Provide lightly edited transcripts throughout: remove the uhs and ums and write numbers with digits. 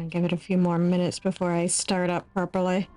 Gonna give it a few more minutes before I start up properly.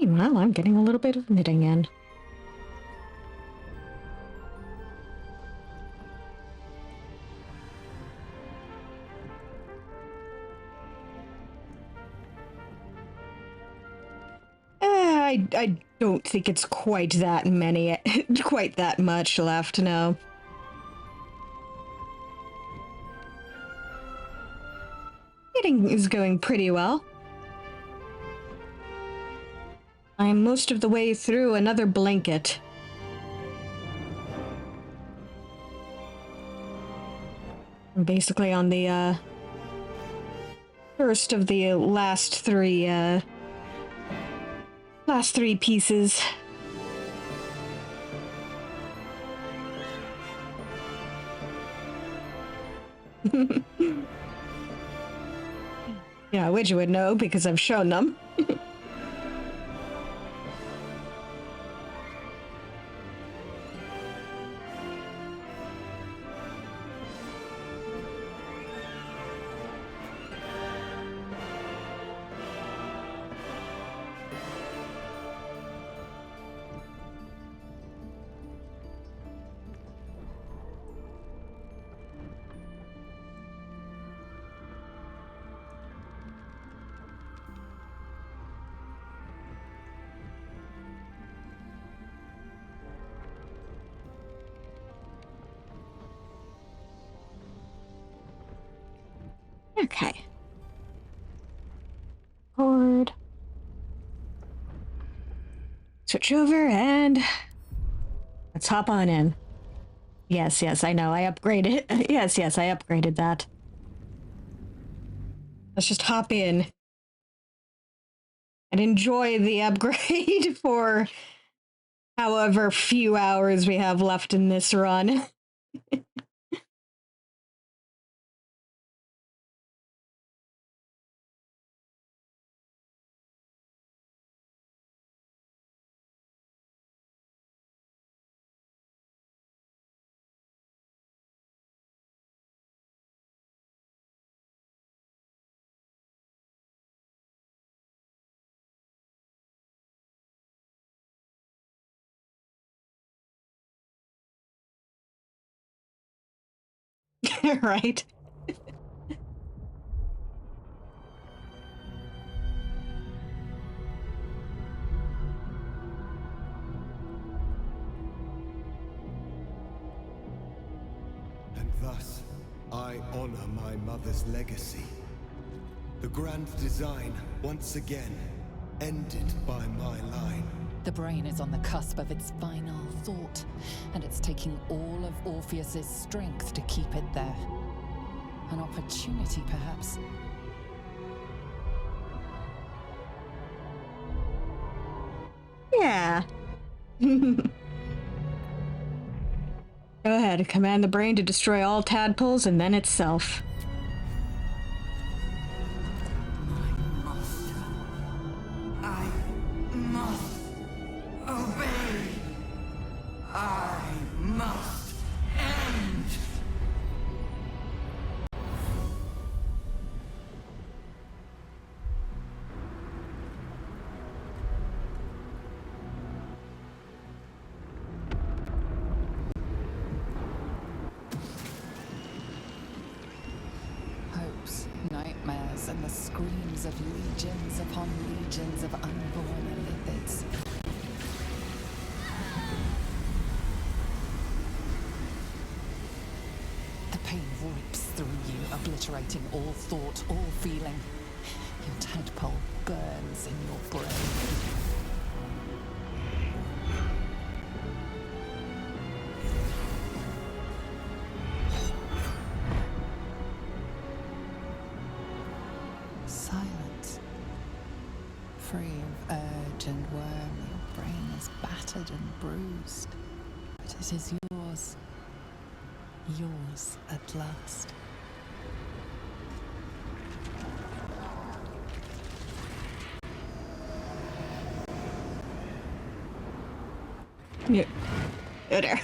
Meanwhile, I'm getting a little bit of knitting in. I don't think it's quite that many, quite that much left, no. Knitting is going pretty well. I'm most of the way through another blanket. I'm basically on the, first of the last three pieces. Yeah, which you would know because I've shown them. Okay. Cord. Switch over and let's hop on in. Yes, I know. I upgraded. Yes, I upgraded that. Let's just hop in and enjoy the upgrade for however few hours we have left in this run. Right? And thus, I honor my mother's legacy. The grand design, once again, ended by my line. The brain is on the cusp of its final thought, and it's taking all of Orpheus's strength to keep it there. An opportunity, perhaps. Yeah. Go ahead, command the brain to destroy all tadpoles and then itself. I must obey. I must end. Hopes, nightmares, and the screams of legions upon legions of unborn Elithids. The pain rips through you, obliterating all thought, all feeling. Your tadpole burns in your brain. silence. Free of urge and worm, your brain is battered and bruised. But it is yours. Yours at last. Yeah. Oh, there.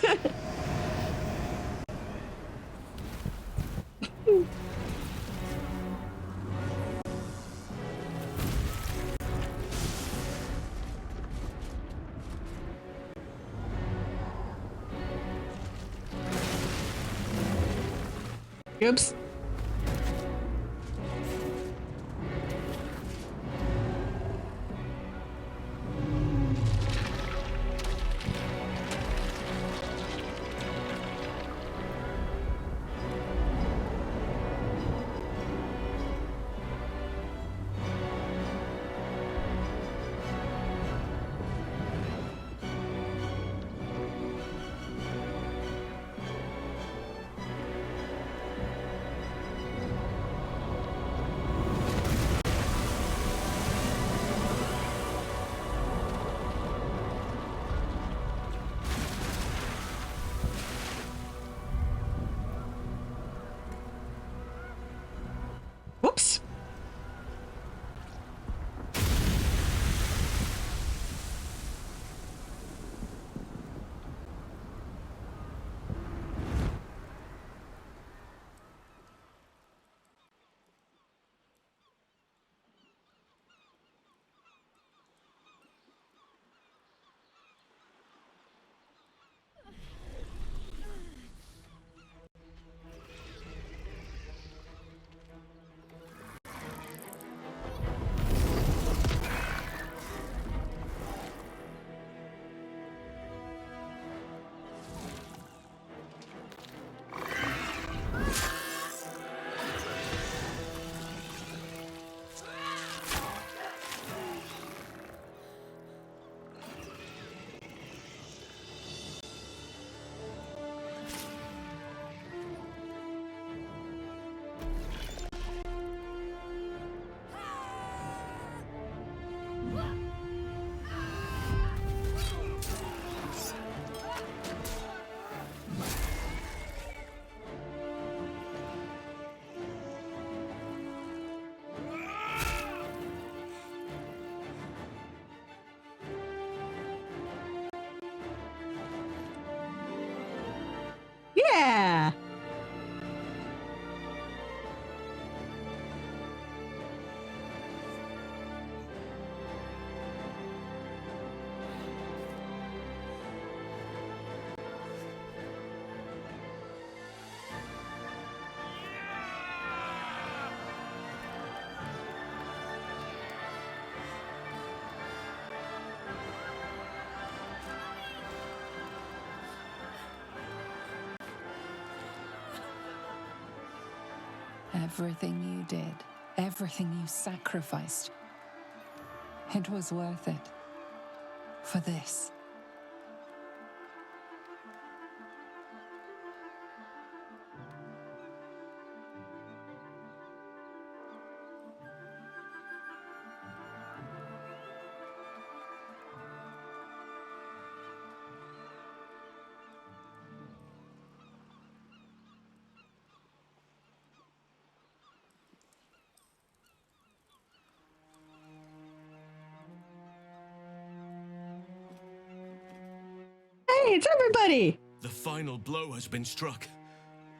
Oops. Whoops. Yeah. Everything you did, everything you sacrificed, it was worth it. For this. Hey, it's everybody. The final blow has been struck.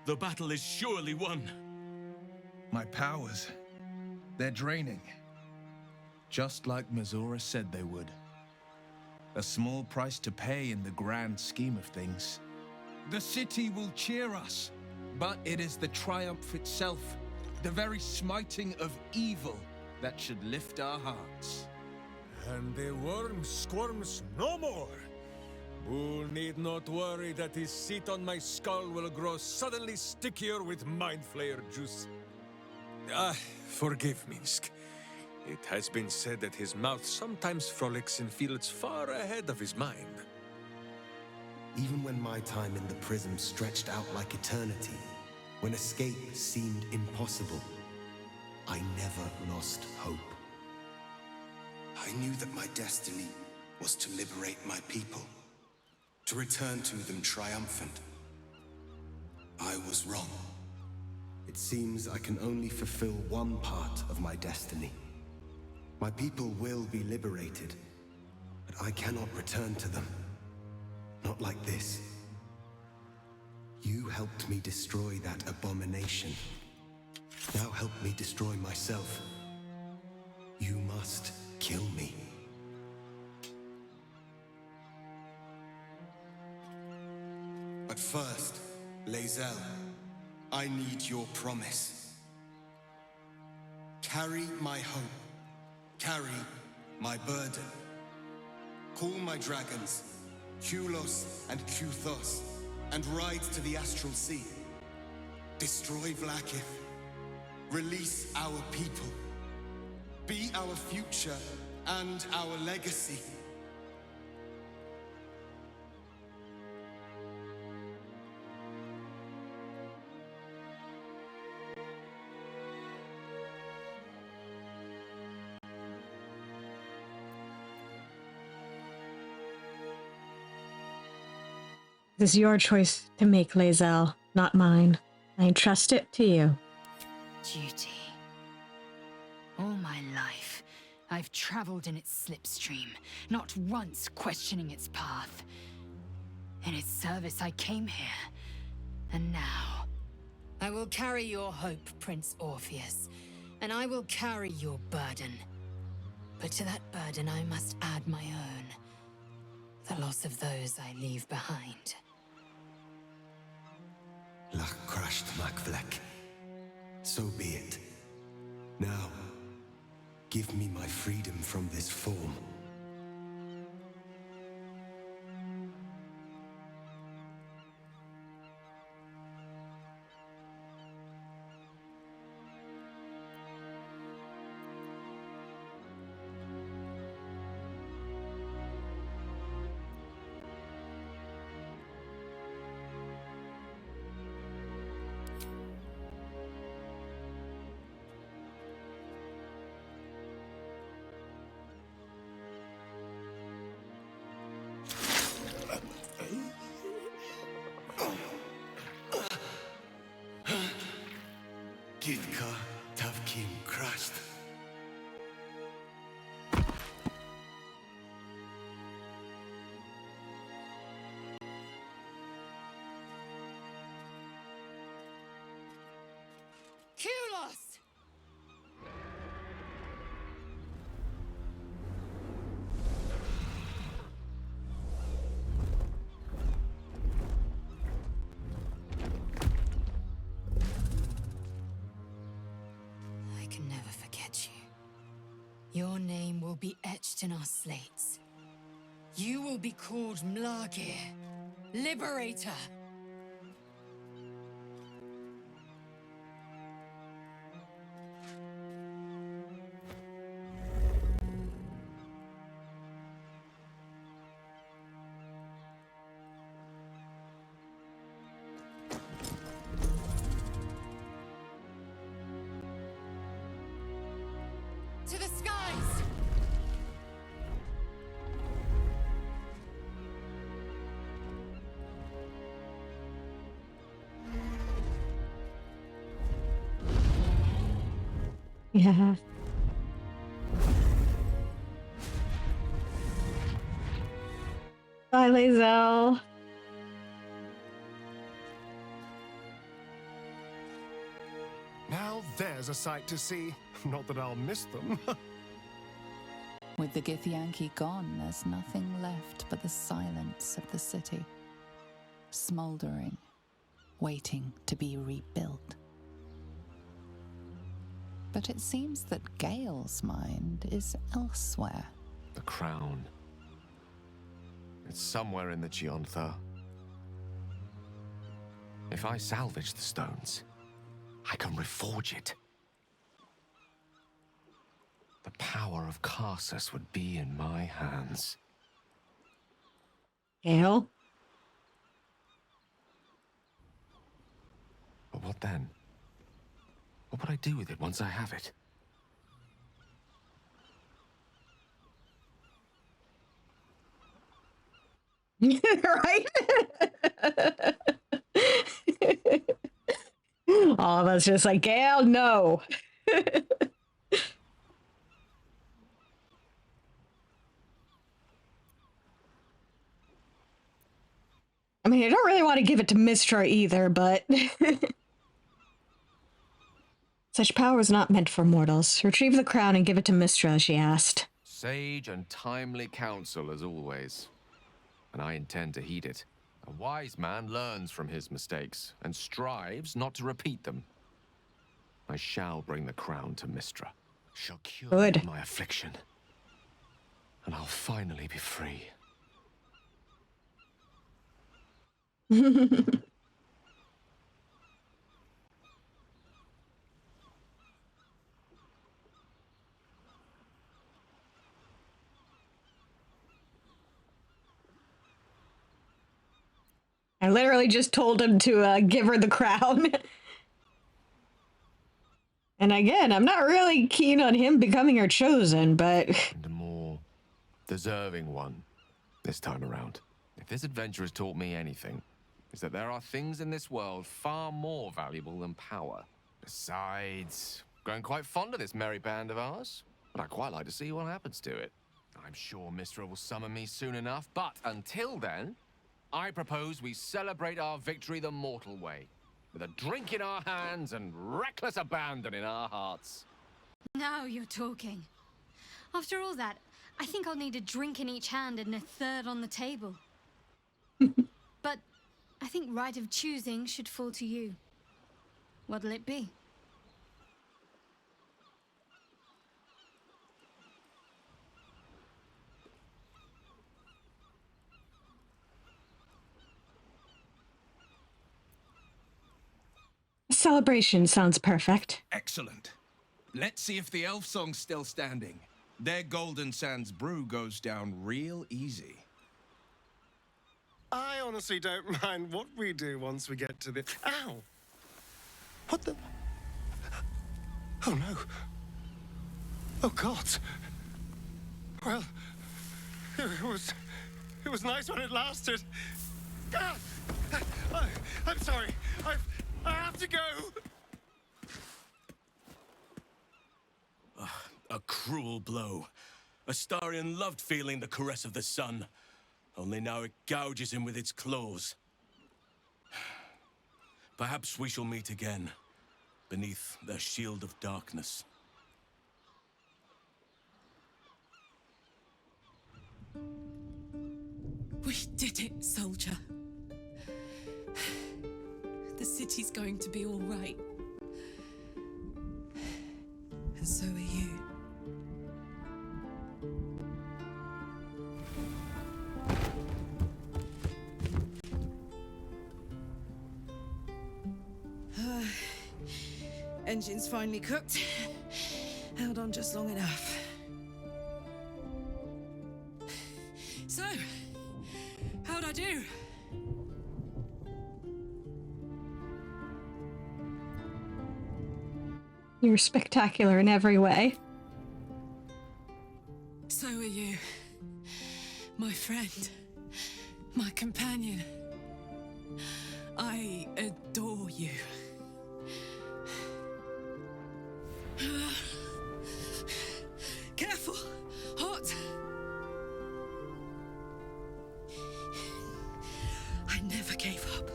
The battle is surely won. My powers, they're draining. Just like Mazora said they would. A small price to pay in the grand scheme of things. The city will cheer us, but it is the triumph itself, the very smiting of evil, that should lift our hearts. And the worm squirms no more. Bull need not worry that his seat on my skull will grow suddenly stickier with Mind Flayer juice. Forgive Minsk. It has been said that his mouth sometimes frolics in fields far ahead of his mind. Even when my time in the prism stretched out like eternity, when escape seemed impossible, I never lost hope. I knew that my destiny was to liberate my people, to return to them triumphant. I was wrong. It seems I can only fulfill one part of my destiny. My people will be liberated, but I cannot return to them. Not like this. You helped me destroy that abomination. Now help me destroy myself. You must kill me. But first, Lae'zel, I need your promise. Carry my hope. Carry my burden. Call my dragons, Kulos and Kuthos, and ride to the Astral Sea. Destroy Vlaakith. Release our people. Be our future and our legacy. It is your choice to make, Lae'zel, not mine. I entrust it to you. Duty. All my life, I've traveled in its slipstream, not once questioning its path. In its service, I came here. And now, I will carry your hope, Prince Orpheus, and I will carry your burden. But to that burden, I must add my own. The loss of those I leave behind. Lach crashed Macvlek. So be it. Now, give me my freedom from this form. Gitka Tavkim crashed. Kulos! I can never forget you. Your name will be etched in our slates. You will be called Mlagir, Liberator. To the skies! Yeah. Bye, Lae'zel. Now there's a sight to see. Not that I'll miss them. With the Githyanki gone, there's nothing left but the silence of the city. Smoldering, waiting to be rebuilt. But it seems that Gale's mind is elsewhere. The crown. It's somewhere in the Gionthar. If I salvage the stones, I can reforge it. The power of Karsus would be in my hands. Gale? But what then? What would I do with it once I have it? Right? All of us just like, Gale, no. I mean, I don't really want to give it to Mistra either, but... Such power is not meant for mortals. Retrieve the crown and give it to Mistra, she asked. Sage and timely counsel, as always. And I intend to heed it. A wise man learns from his mistakes, and strives not to repeat them. I shall bring the crown to Mistra. She'll cure my affliction. And I'll finally be free. I literally just told him to give her the crown. And again, I'm not really keen on him becoming her chosen, but... And a more deserving one this time around. If this adventure has taught me anything, it's that there are things in this world far more valuable than power. Besides, growing quite fond of this merry band of ours, but I'd quite like to see what happens to it. I'm sure Mistra will summon me soon enough, but until then, I propose we celebrate our victory the mortal way, with a drink in our hands and reckless abandon in our hearts. Now you're talking. After all that, I think I'll need a drink in each hand and a third on the table. But I think right of choosing should fall to you. What'll it be? Celebration sounds perfect. Excellent. Let's see if the elf song's still standing. Their Golden Sands brew goes down real easy. I honestly don't mind what we do once we get to the... Ow! What the... Oh, no. Oh, God. Well, it was nice when it lasted. Ah! I'm sorry. I have to go. A cruel blow. Astarion loved feeling the caress of the sun. Only now it gouges him with its claws. Perhaps we shall meet again, beneath their shield of darkness. We did it, soldier. The city's going to be all right. And so are you. Engine's finally cooked. Held on just long enough. So, how'd I do? You're spectacular in every way. So are you. My friend. My companion. I adore you. Careful! Hot! I never gave up.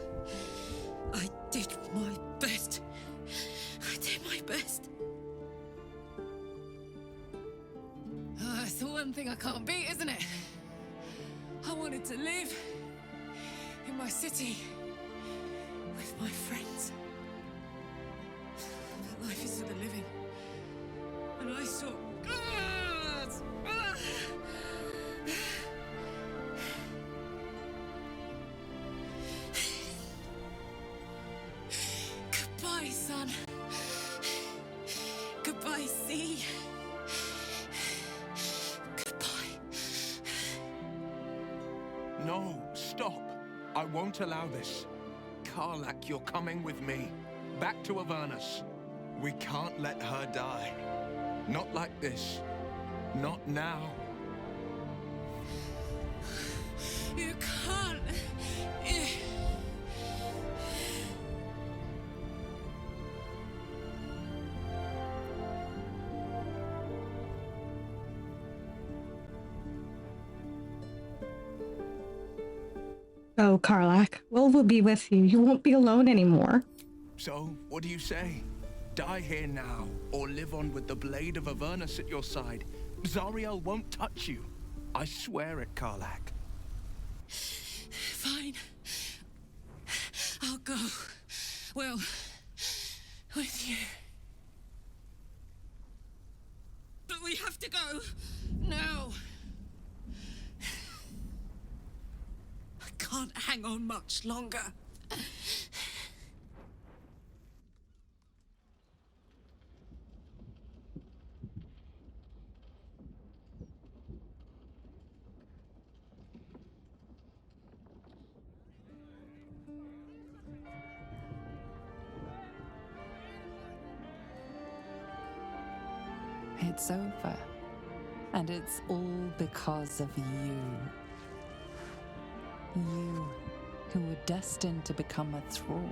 I did my best. I did my best. It's the one thing I can't beat, isn't it? I wanted to live in my city with my friends. But life is for the living. And I saw... Goodbye, son. Goodbye, sea. Goodbye. No, stop. I won't allow this. Karlak, you're coming with me. Back to Avernus. We can't let her die. Not like this. Not now. You can't. Oh, Karlach, Will be with you. You won't be alone anymore. So, what do you say? Die here now, or live on with the blade of Avernus at your side. Zariel won't touch you. I swear it, Karlach. Fine. I'll go. Well, with you. But we have to go. Now. I can't hang on much longer. It's over. And it's all because of you. You, who were destined to become a thrall.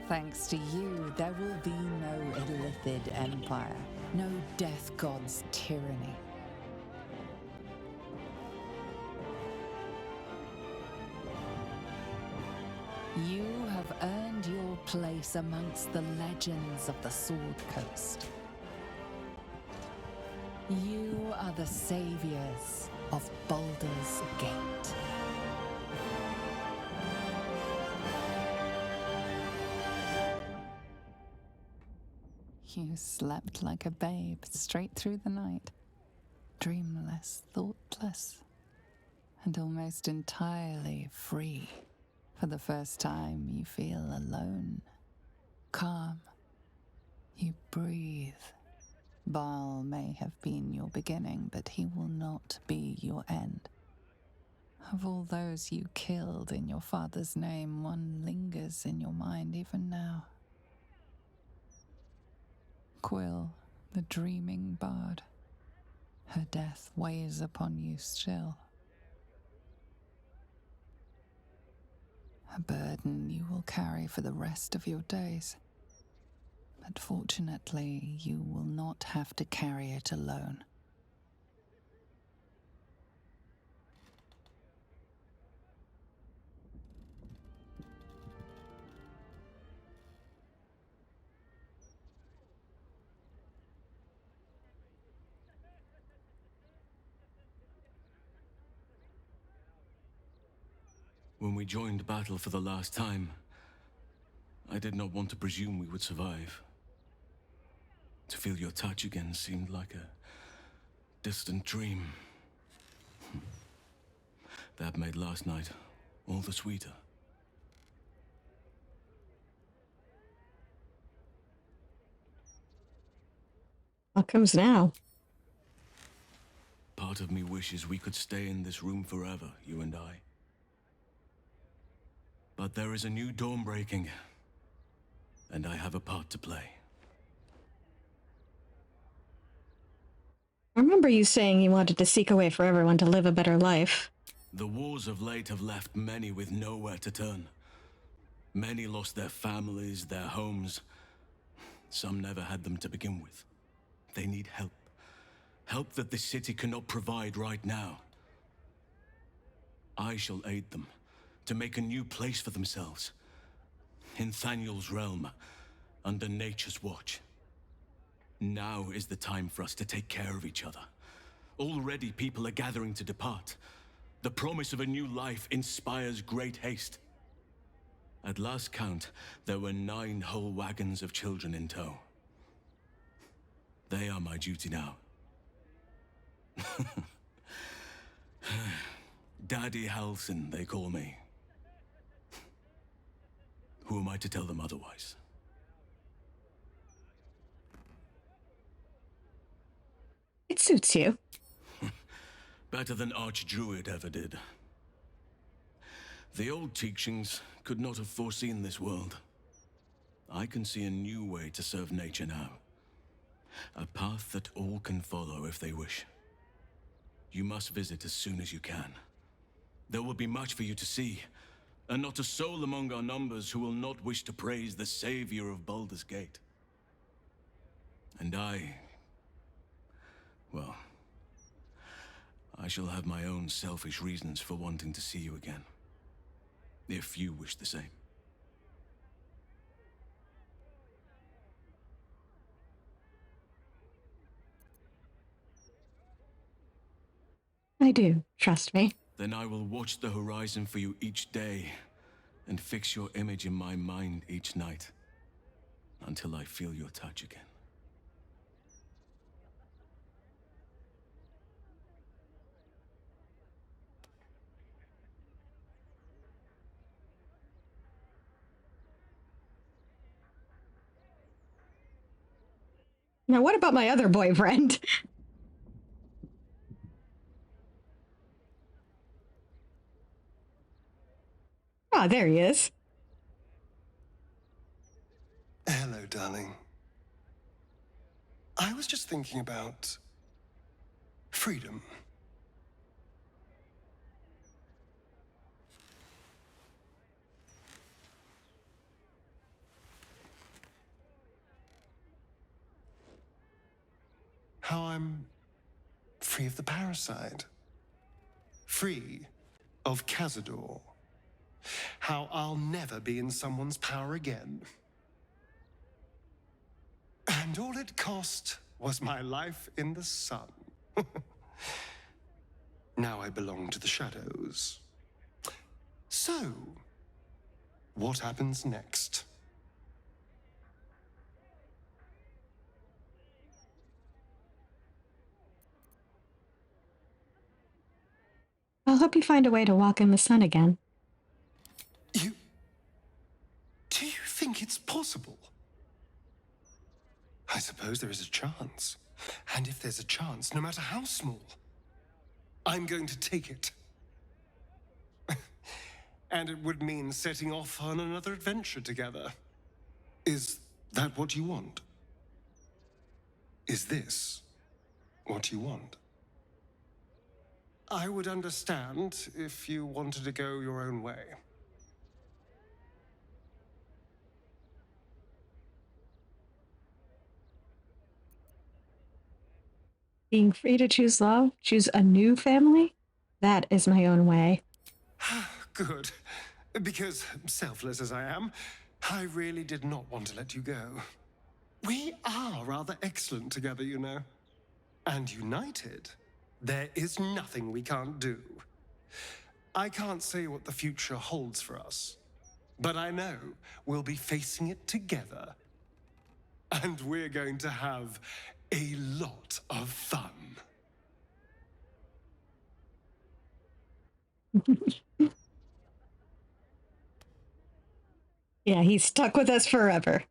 Thanks to you, there will be no Illithid empire, no death god's tyranny. You have earned your place amongst the legends of the Sword Coast. You are the saviors of Baldur's Gate. You slept like a babe straight through the night, dreamless, thoughtless, and almost entirely free. For the first time, you feel alone, calm. You breathe. Baal may have been your beginning, but he will not be your end. Of all those you killed in your father's name, one lingers in your mind even now. Quill, the dreaming bard. Her death weighs upon you still. A burden you will carry for the rest of your days. But fortunately, you will not have to carry it alone. When we joined battle for the last time, I did not want to presume we would survive. To feel your touch again seemed like a distant dream. That made last night all the sweeter. What comes now? Part of me wishes we could stay in this room forever, you and I. But there is a new dawn breaking, and I have a part to play. I remember you saying you wanted to seek a way for everyone to live a better life. The wars of late have left many with nowhere to turn. Many lost their families, their homes. Some never had them to begin with. They need help. Help that this city cannot provide right now. I shall aid them to make a new place for themselves. In Thaniel's realm, under nature's watch. Now is the time for us to take care of each other. Already people are gathering to depart. The promise of a new life inspires great haste. At last count, there were 9 whole wagons of children in tow. They are my duty now. Daddy Halsin, they call me. Who am I to tell them otherwise? It suits you. Better than Archdruid ever did. The old teachings could not have foreseen this world. I can see a new way to serve nature now. A path that all can follow if they wish. You must visit as soon as you can. There will be much for you to see, and not a soul among our numbers who will not wish to praise the savior of Baldur's Gate. And well, I shall have my own selfish reasons for wanting to see you again, if you wish the same. I do, trust me. Then I will watch the horizon for you each day, and fix your image in my mind each night, until I feel your touch again. Now, what about my other boyfriend? Ah, there he is. Hello, darling. I was just thinking about freedom. How I'm free of the parasite. Free of Cazador. How I'll never be in someone's power again. And all it cost was my life in the sun. Now I belong to the shadows. So, what happens next? I'll help you find a way to walk in the sun again. Do you think it's possible? I suppose there is a chance. And if there's a chance, no matter how small, I'm going to take it. And it would mean setting off on another adventure together. Is that what you want? Is this what you want? I would understand if you wanted to go your own way. Being free to choose love, choose a new family, that is my own way. Good. Because, selfless as I am, I really did not want to let you go. We are rather excellent together, you know. And united, there is nothing we can't do. I can't say what the future holds for us, but I know we'll be facing it together. And we're going to have a lot of fun. Yeah, he's stuck with us forever.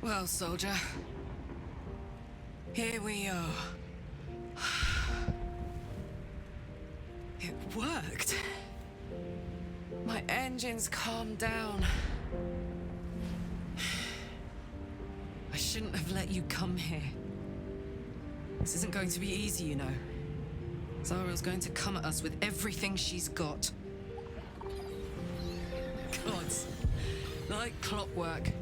Well, soldier, here we are. It worked. My engines calmed down. I shouldn't have let you come here. This isn't going to be easy, you know. Zara's going to come at us with everything she's got. Gods, like clockwork.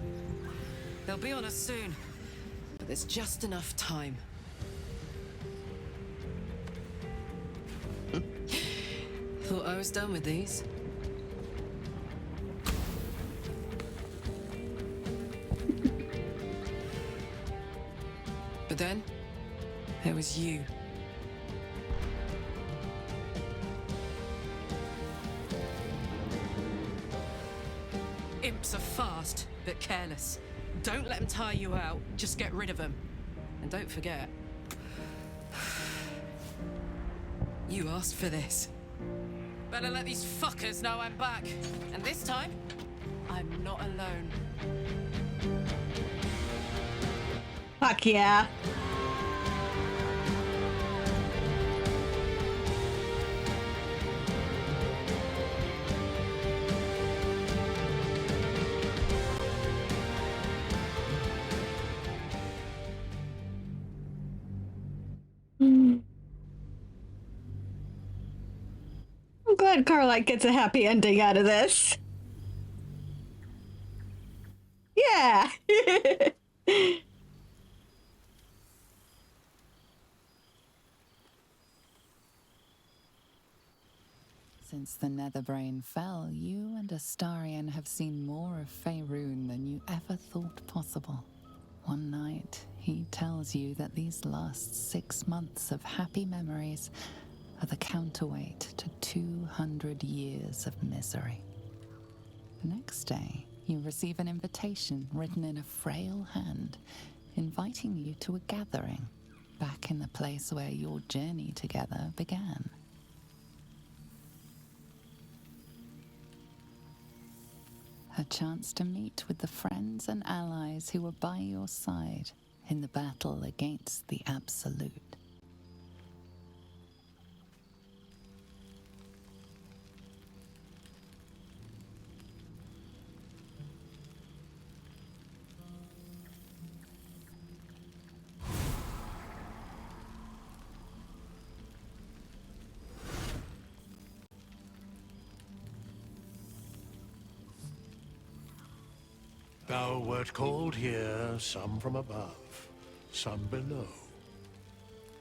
They'll be on us soon, but there's just enough time. Thought I was done with these. But then, there was you. Imps are fast, but careless. Don't let them tire you out, just get rid of them. And don't forget, you asked for this. Better let these fuckers know I'm back. And this time, I'm not alone. Fuck yeah. I'm glad Carlite gets a happy ending out of this. Yeah. Since the Netherbrain fell, you and Astarion have seen more of Faerun than you ever thought possible. One night, he tells you that these last 6 months of happy memories are the counterweight to 200 years of misery. The next day, you receive an invitation written in a frail hand, inviting you to a gathering back in the place where your journey together began. A chance to meet with the friends and allies who were by your side in the battle against the Absolute. Thou wert called here, some from above, some below.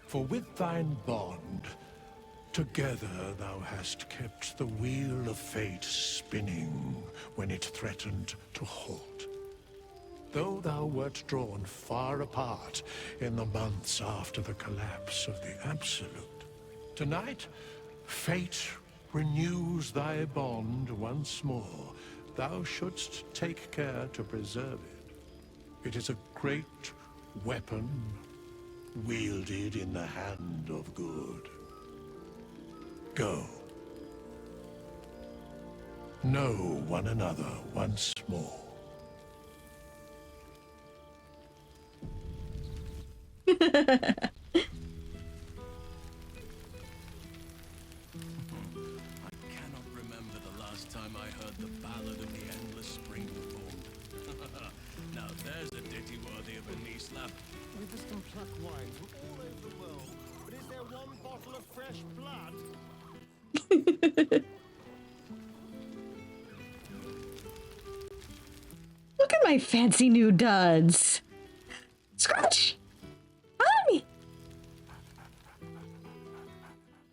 For with thine bond, together thou hast kept the wheel of fate spinning when it threatened to halt. Though thou wert drawn far apart in the months after the collapse of the Absolute, tonight, fate renews thy bond once more. Thou shouldst take care to preserve it. It is a great weapon, wielded in the hand of good. Go. Know one another once more. Time I heard the ballad of the endless spring performed. Now there's a ditty worthy of a knee slap. We just can pluck wines from all over the world, but is there one bottle of fresh blood? Look at my fancy new duds. Scratch! Hi!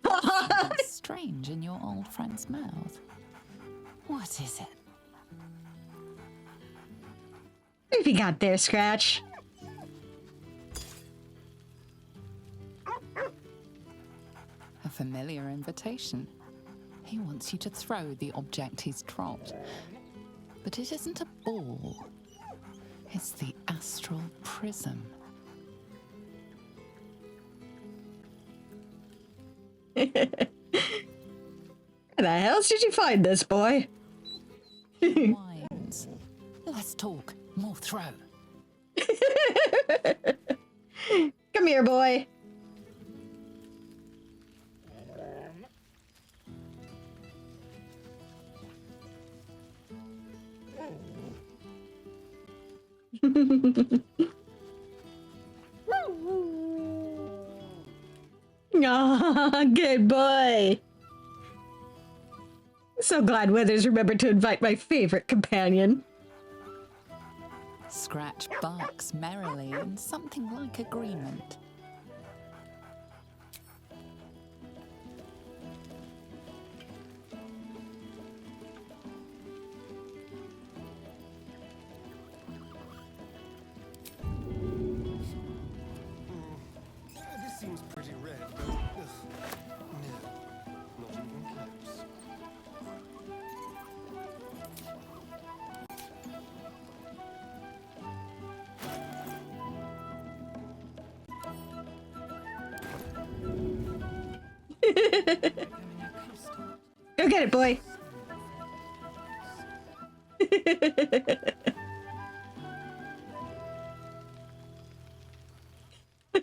What's strange in your old friend's mouth? What is it? What have you got there, Scratch? A familiar invitation. He wants you to throw the object he's dropped. But it isn't a ball. It's the astral prism. Where the hell did you find this, boy? Wines. Let's talk, more throw. Come here, boy. Aw, good boy. So glad Withers remembered to invite my favorite companion. Scratch barks merrily in something like agreement. This seems pretty red, but no, not even close. get it, boy.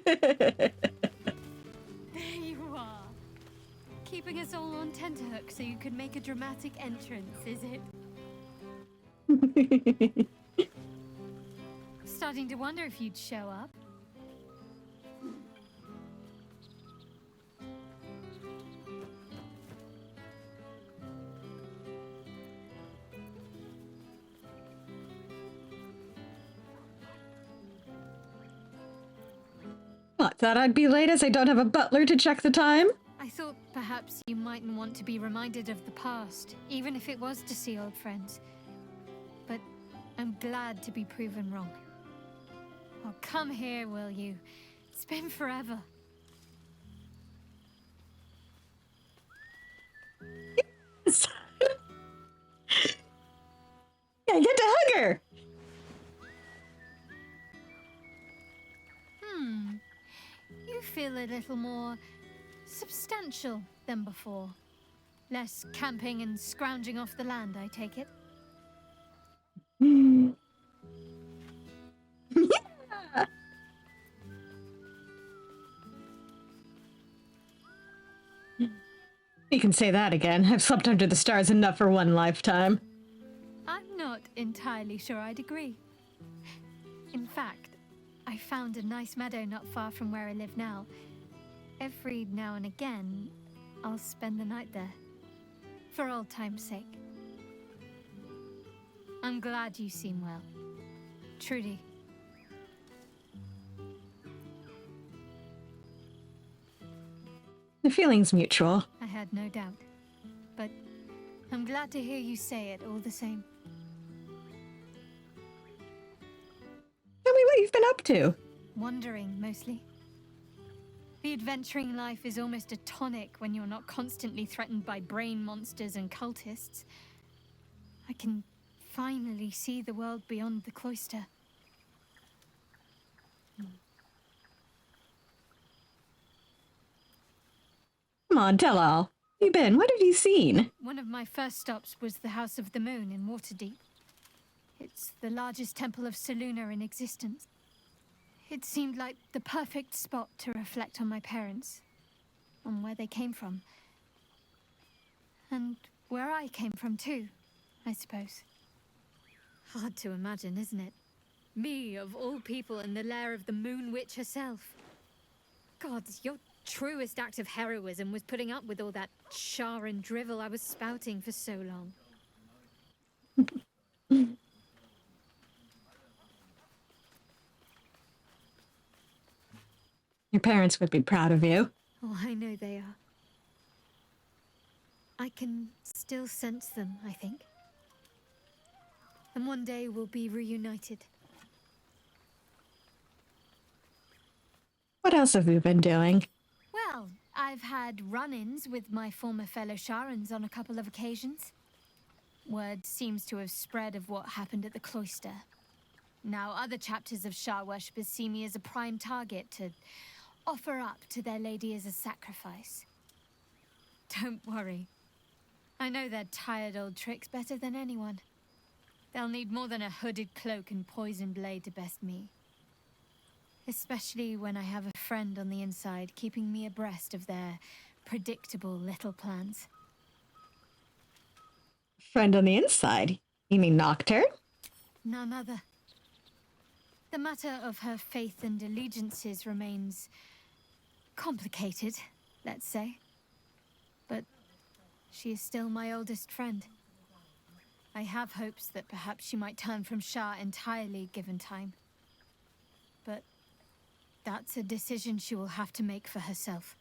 There you are. Keeping us all on tenterhooks so you could make a dramatic entrance, is it? Starting to wonder if you'd show up. Well, I thought I'd be late as I don't have a butler to check the time. I thought perhaps you mightn't want to be reminded of the past, even if it was to see old friends. But I'm glad to be proven wrong. Oh, come here, will you? It's been forever. Yes. Yeah, I get to hug her. You feel a little more substantial than before. Less camping and scrounging off the land, I take it. Yeah. You can say that again. I've slept under the stars enough for one lifetime. I'm not entirely sure I'd agree. In fact, I found a nice meadow not far from where I live now. Every now and again, I'll spend the night there. For old time's sake. I'm glad you seem well. Trudy. The feeling's mutual. I had no doubt. But I'm glad to hear you say it all the same. Tell me what you've been up to. Wandering, mostly. The adventuring life is almost a tonic when you're not constantly threatened by brain monsters and cultists. I can finally see the world beyond the cloister. Come on, tell all. Where you been? What have you seen? One of my first stops was the House of the Moon in Waterdeep. It's the largest temple of Selûne in existence. It seemed like the perfect spot to reflect on my parents, on where they came from. And where I came from too, I suppose. Hard to imagine, isn't it? Me, of all people, in the lair of the Moon Witch herself. God, your truest act of heroism was putting up with all that char and drivel I was spouting for so long. Your parents would be proud of you. Oh, I know they are. I can still sense them, I think. And one day we'll be reunited. What else have you been doing? Well, I've had run-ins with my former fellow Sharans on a couple of occasions. Word seems to have spread of what happened at the cloister. Now other chapters of Shar worshippers see me as a prime target to offer up to their lady as a sacrifice. Don't worry. I know their tired old tricks better than anyone. They'll need more than a hooded cloak and poison blade to best me. Especially when I have a friend on the inside keeping me abreast of their predictable little plans. Friend on the inside? You mean Nocturne? None other. The matter of her faith and allegiances remains complicated, let's say. But she is still my oldest friend. I have hopes that perhaps she might turn from Shar entirely given time. But that's a decision she will have to make for herself.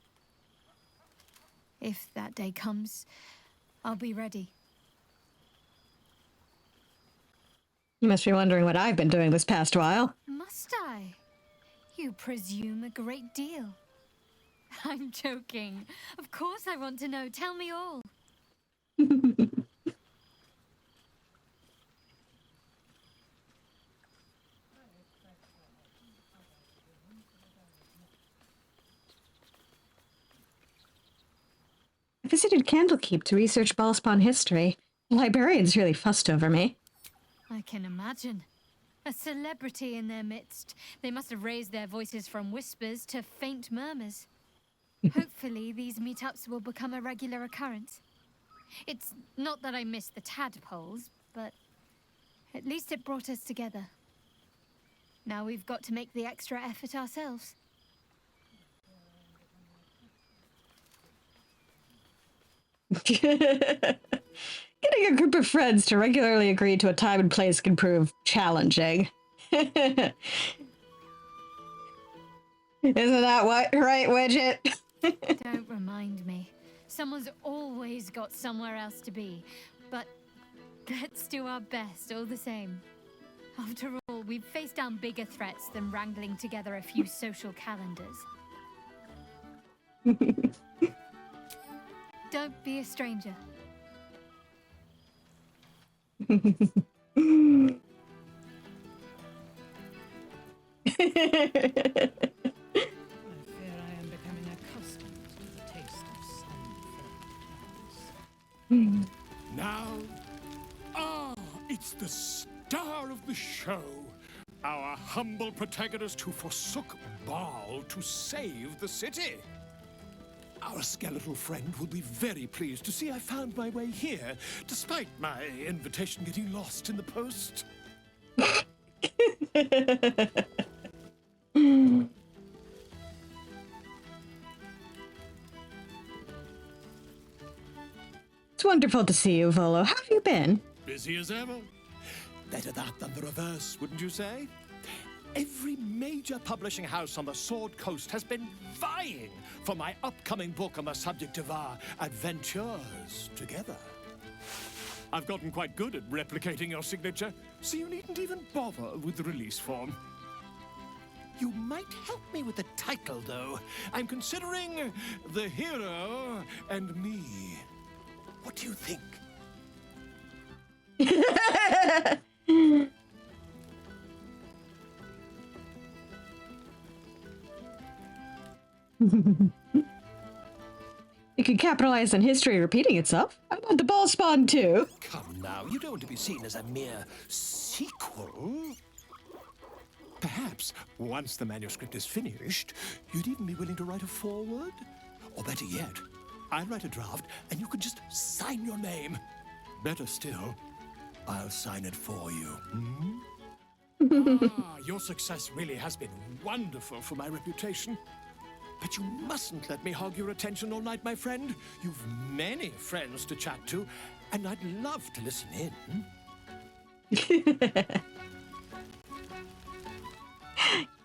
If that day comes, I'll be ready. You must be wondering what I've been doing this past while. Must I? You presume a great deal. I'm joking. Of course I want to know. Tell me all. I visited Candlekeep to research Ballspawn history. The librarians really fussed over me. I can imagine. A celebrity in their midst. They must have raised their voices from whispers to faint murmurs. Hopefully, these meetups will become a regular occurrence. It's not that I miss the tadpoles, but at least it brought us together. Now we've got to make the extra effort ourselves. Getting a group of friends to regularly agree to a time and place can prove challenging. Isn't that what, right, Widget? Don't remind me. Someone's always got somewhere else to be. But let's do our best all the same. After all, we've faced down bigger threats than wrangling together a few social calendars. Don't be a stranger. Now, it's the star of the show. Our humble protagonist who forsook Baal to save the city. Our skeletal friend will be very pleased to see I found my way here, despite my invitation getting lost in the post. It's wonderful to see you, Volo. How have you been? Busy as ever. Better that than the reverse, wouldn't you say? Every major publishing house on the Sword Coast has been vying for my upcoming book on the subject of our adventures together. I've gotten quite good at replicating your signature, so you needn't even bother with the release form. You might help me with the title, though. I'm considering The Hero and Me. What do you think? You could capitalize on history repeating itself. I want the ball spawn too. Come now, you don't want to be seen as a mere sequel. Perhaps, once the manuscript is finished, you'd even be willing to write a foreword? Or better yet, I'll write a draft and you can just sign your name. Better still, I'll sign it for you. Your success really has been wonderful for my reputation. But you mustn't let me hog your attention all night, my friend. You've many friends to chat to, and I'd love to listen in.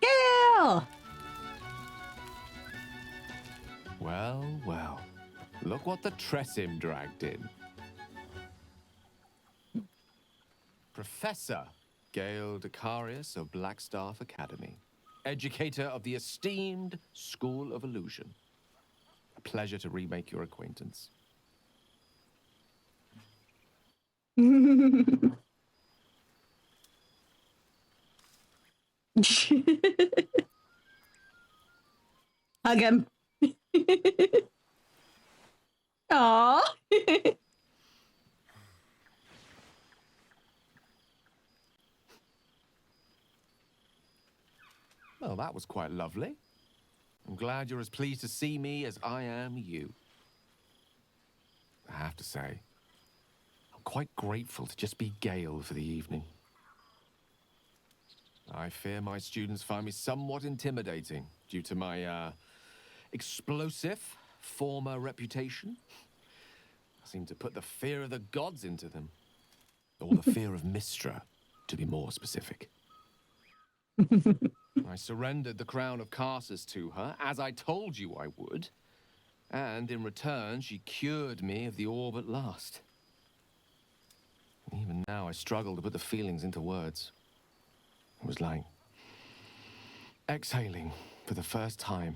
Gail! Well, well. Look what the Tressim dragged in. Professor Gale Decarius of Blackstaff Academy. Educator of the esteemed School of Illusion. A pleasure to remake your acquaintance. Hug him. Aww. Well, that was quite lovely. I'm glad you're as pleased to see me as I am you. I have to say, I'm quite grateful to just be Gale for the evening. I fear my students find me somewhat intimidating due to my, explosive former reputation. I seem to put the fear of the gods into them. Or the fear of Mystra, to be more specific. I surrendered the crown of Carsus to her, as I told you I would. And in return, she cured me of the orb at last. Even now, I struggle to put the feelings into words. It was like exhaling for the first time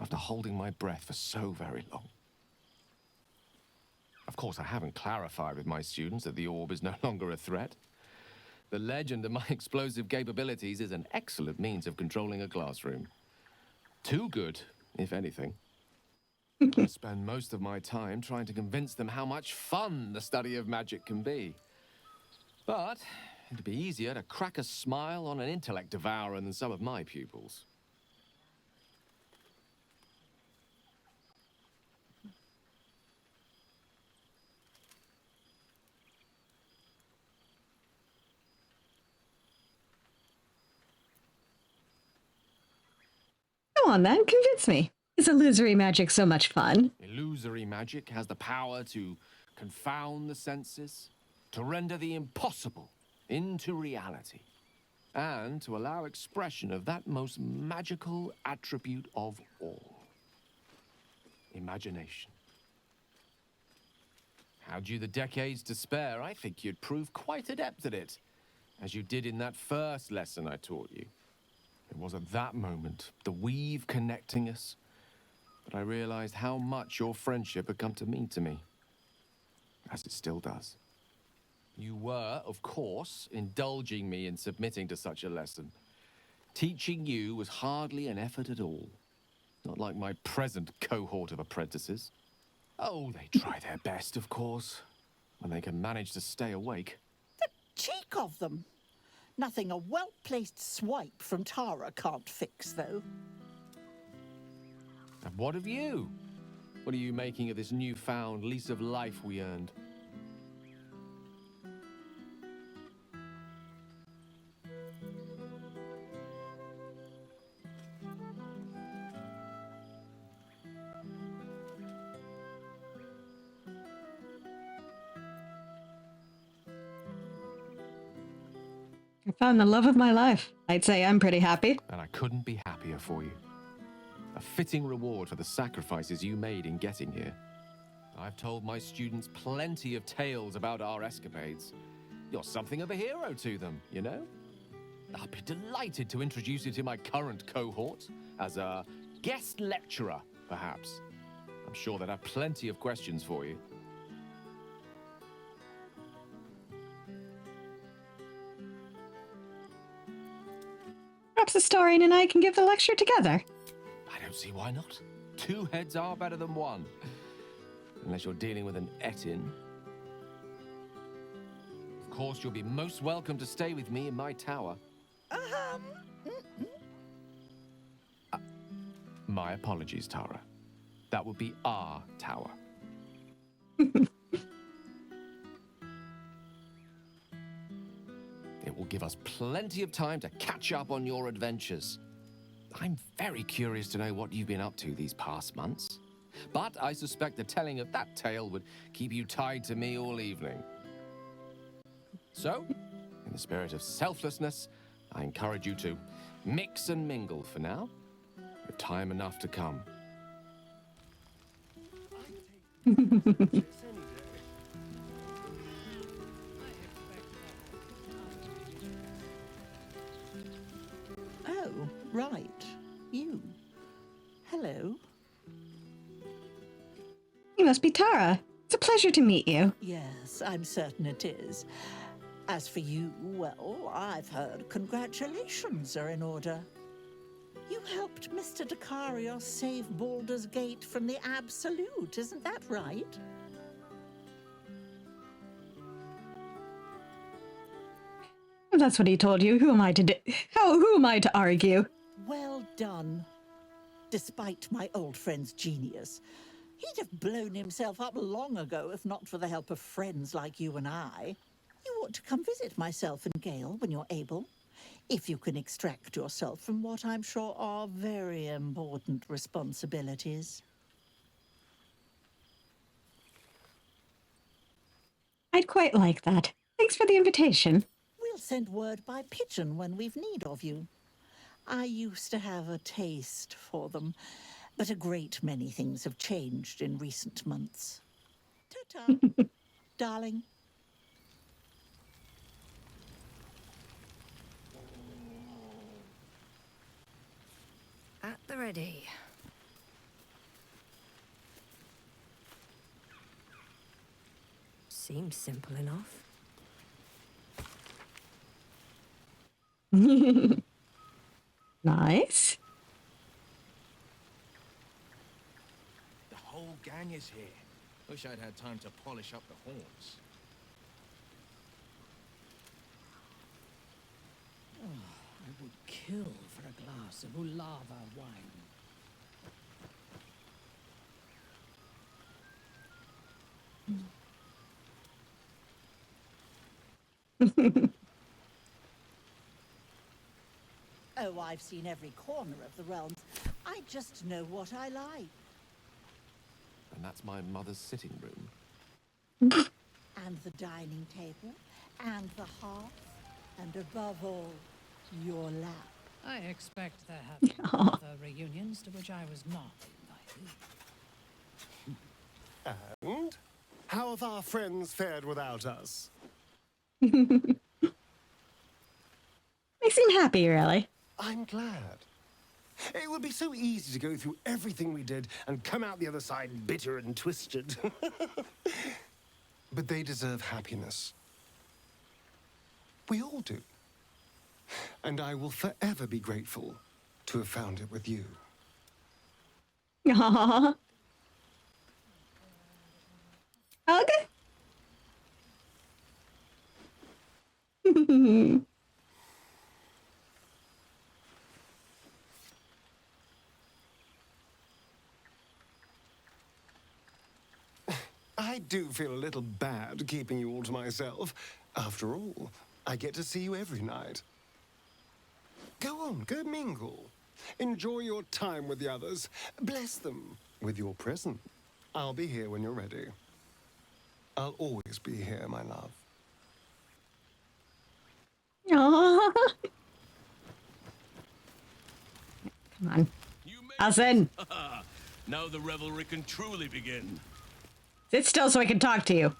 after holding my breath for so very long. Of course, I haven't clarified with my students that the orb is no longer a threat. The legend of my explosive capabilities is an excellent means of controlling a classroom. Too good, if anything. I spend most of my time trying to convince them how much fun the study of magic can be. But it'd be easier to crack a smile on an intellect devourer than some of my pupils. Go on then, convince me. Is illusory magic so much fun? Illusory magic has the power to confound the senses, to render the impossible into reality, and to allow expression of that most magical attribute of all, imagination. Had you the decades to spare, I think you'd prove quite adept at it, as you did in that first lesson I taught you. It was at that moment, the weave connecting us, that I realized how much your friendship had come to mean to me, as it still does. You were, of course, indulging me in submitting to such a lesson. Teaching you was hardly an effort at all, not like my present cohort of apprentices. Oh, they try their best, of course, when they can manage to stay awake. The cheek of them! Nothing a well-placed swipe from Tara can't fix, though. And what of you? What are you making of this newfound lease of life we earned? I found the love of my life. I'd say I'm pretty happy. And I couldn't be happier for you. A fitting reward for the sacrifices you made in getting here. I've told my students plenty of tales about our escapades. You're something of a hero to them, you know? I'll be delighted to introduce you to my current cohort as a guest lecturer, perhaps. I'm sure they'd have plenty of questions for you. Perhaps Astarion and I can give the lecture together. I don't see why not. Two heads are better than one. Unless you're dealing with an Etin. Of course, you'll be most welcome to stay with me in my tower. My apologies, Tara. That would be our tower. It will give us plenty of time to catch up on your adventures. I'm very curious to know what you've been up to these past months. But I suspect the telling of that tale would keep you tied to me all evening. So, in the spirit of selflessness, I encourage you to mix and mingle for now, with time enough to come. Oh, right. You. Hello. You must be Tara. It's a pleasure to meet you. Yes, I'm certain it is. As for you, well, I've heard congratulations are in order. You helped Mr. Dakarios save Baldur's Gate from the Absolute, isn't that right? If that's what he told you, who am I to who am I to argue? Well done. Despite my old friend's genius, he'd have blown himself up long ago if not for the help of friends like you and I. You ought to come visit myself and Gale when you're able, if you can extract yourself from what I'm sure are very important responsibilities. I'd quite like that. Thanks for the invitation. We'll send word by pigeon when we've need of you. I used to have a taste for them, but a great many things have changed in recent months. Ta-ta, darling. At the ready. Seems simple enough. Nice. gang is here. Wish I'd had time to polish up the horns. I would kill for a glass of Ulava wine. Oh, I've seen every corner of the realms. I just know what I like. And that's my mother's sitting room. And the dining table, and the hearth, and above all, your lap. I expect there have been other reunions to which I was not invited. And how have our friends fared without us? They seem happy, really. I'm glad. It would be so easy to go through everything we did and come out the other side bitter and twisted. But they deserve happiness. We all do. And I will forever be grateful to have found it with you. Aww. Okay. I do feel a little bad keeping you all to myself. After all, I get to see you every night. Go on, go mingle. Enjoy your time with the others. Bless them with your present. I'll be here when you're ready. I'll always be here, my love. Aww. Come on. Alson, Now the revelry can truly begin. sit still so I can talk to you.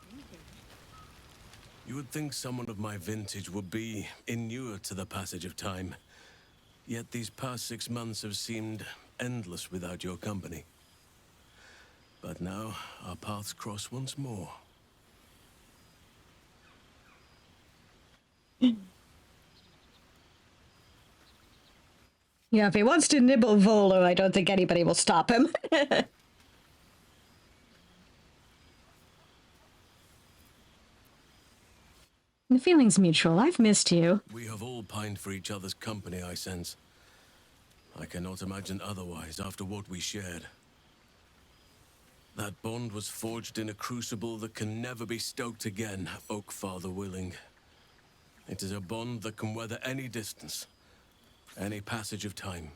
You would think someone of my vintage would be inured to the passage of time. Yet these past 6 months have seemed endless without your company. But now our paths cross once more. Yeah, if he wants to nibble Volo, I don't think anybody will stop him. The feeling's mutual. I've missed you. We have all pined for each other's company, I sense. I cannot imagine otherwise after what we shared. That bond was forged in a crucible that can never be stoked again, Oak Father willing. It is a bond that can weather any distance, any passage of time.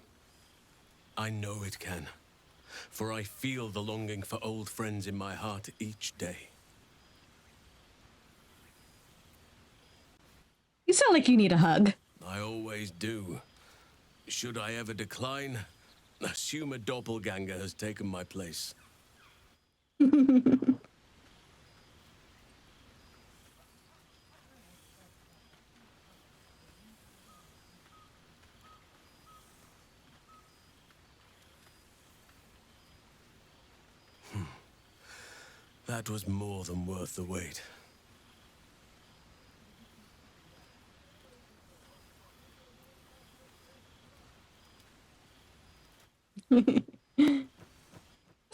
I know it can, for I feel the longing for old friends in my heart each day. You sound like you need a hug. I always do. Should I ever decline, assume a doppelganger has taken my place. That was more than worth the wait. Let's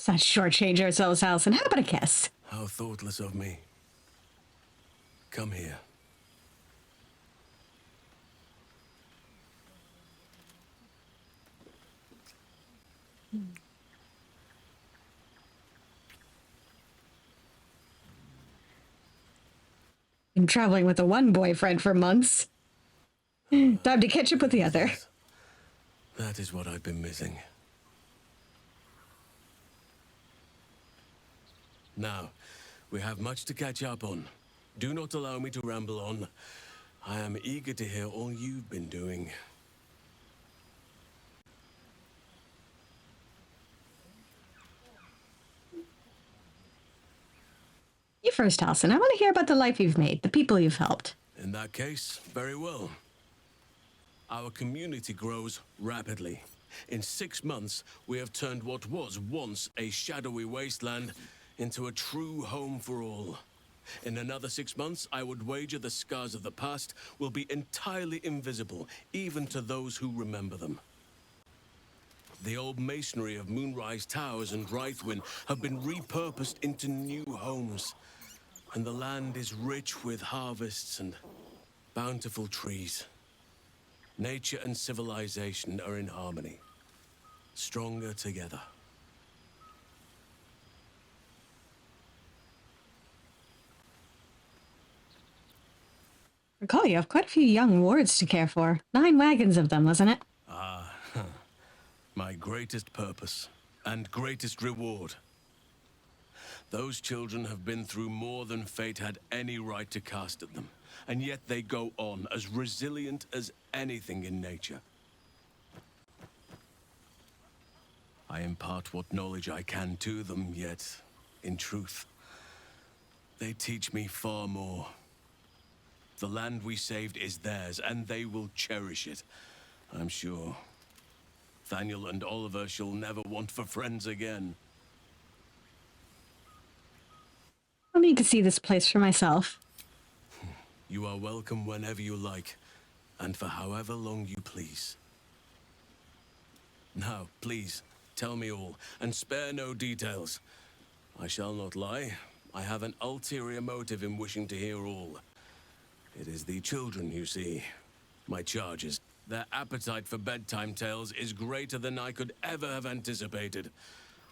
not shortchange ourselves, Alison. How about a kiss? How thoughtless of me. Come here. Been traveling with the one boyfriend for months. Time to catch up with the other. That is what I've been missing. Now, we have much to catch up on. Do not allow me to ramble on. I am eager to hear all you've been doing. You first, Alison. I want to hear about the life you've made, the people you've helped. In that case, very well. Our community grows rapidly. In 6 months, we have turned what was once a shadowy wasteland into a true home for all. In another 6 months, I would wager the scars of the past will be entirely invisible, even to those who remember them. The old masonry of Moonrise Towers and Rythwin have been repurposed into new homes. And the land is rich with harvests and bountiful trees. Nature and civilization are in harmony, stronger together. Recall you have quite a few young wards to care for. 9 wagons of them, wasn't it? Ah, my greatest purpose and greatest reward. Those children have been through more than fate had any right to cast at them, and yet they go on as resilient as anything in nature. I impart what knowledge I can to them, yet, in truth, they teach me far more. The land we saved is theirs, and they will cherish it, I'm sure. Thaniel and Oliver shall never want for friends again. I'll need to see this place for myself. You are welcome whenever you like, and for however long you please. Now, please, tell me all, and spare no details. I shall not lie. I have an ulterior motive in wishing to hear all. It is the children, you see. My charges. Their appetite for bedtime tales is greater than I could ever have anticipated.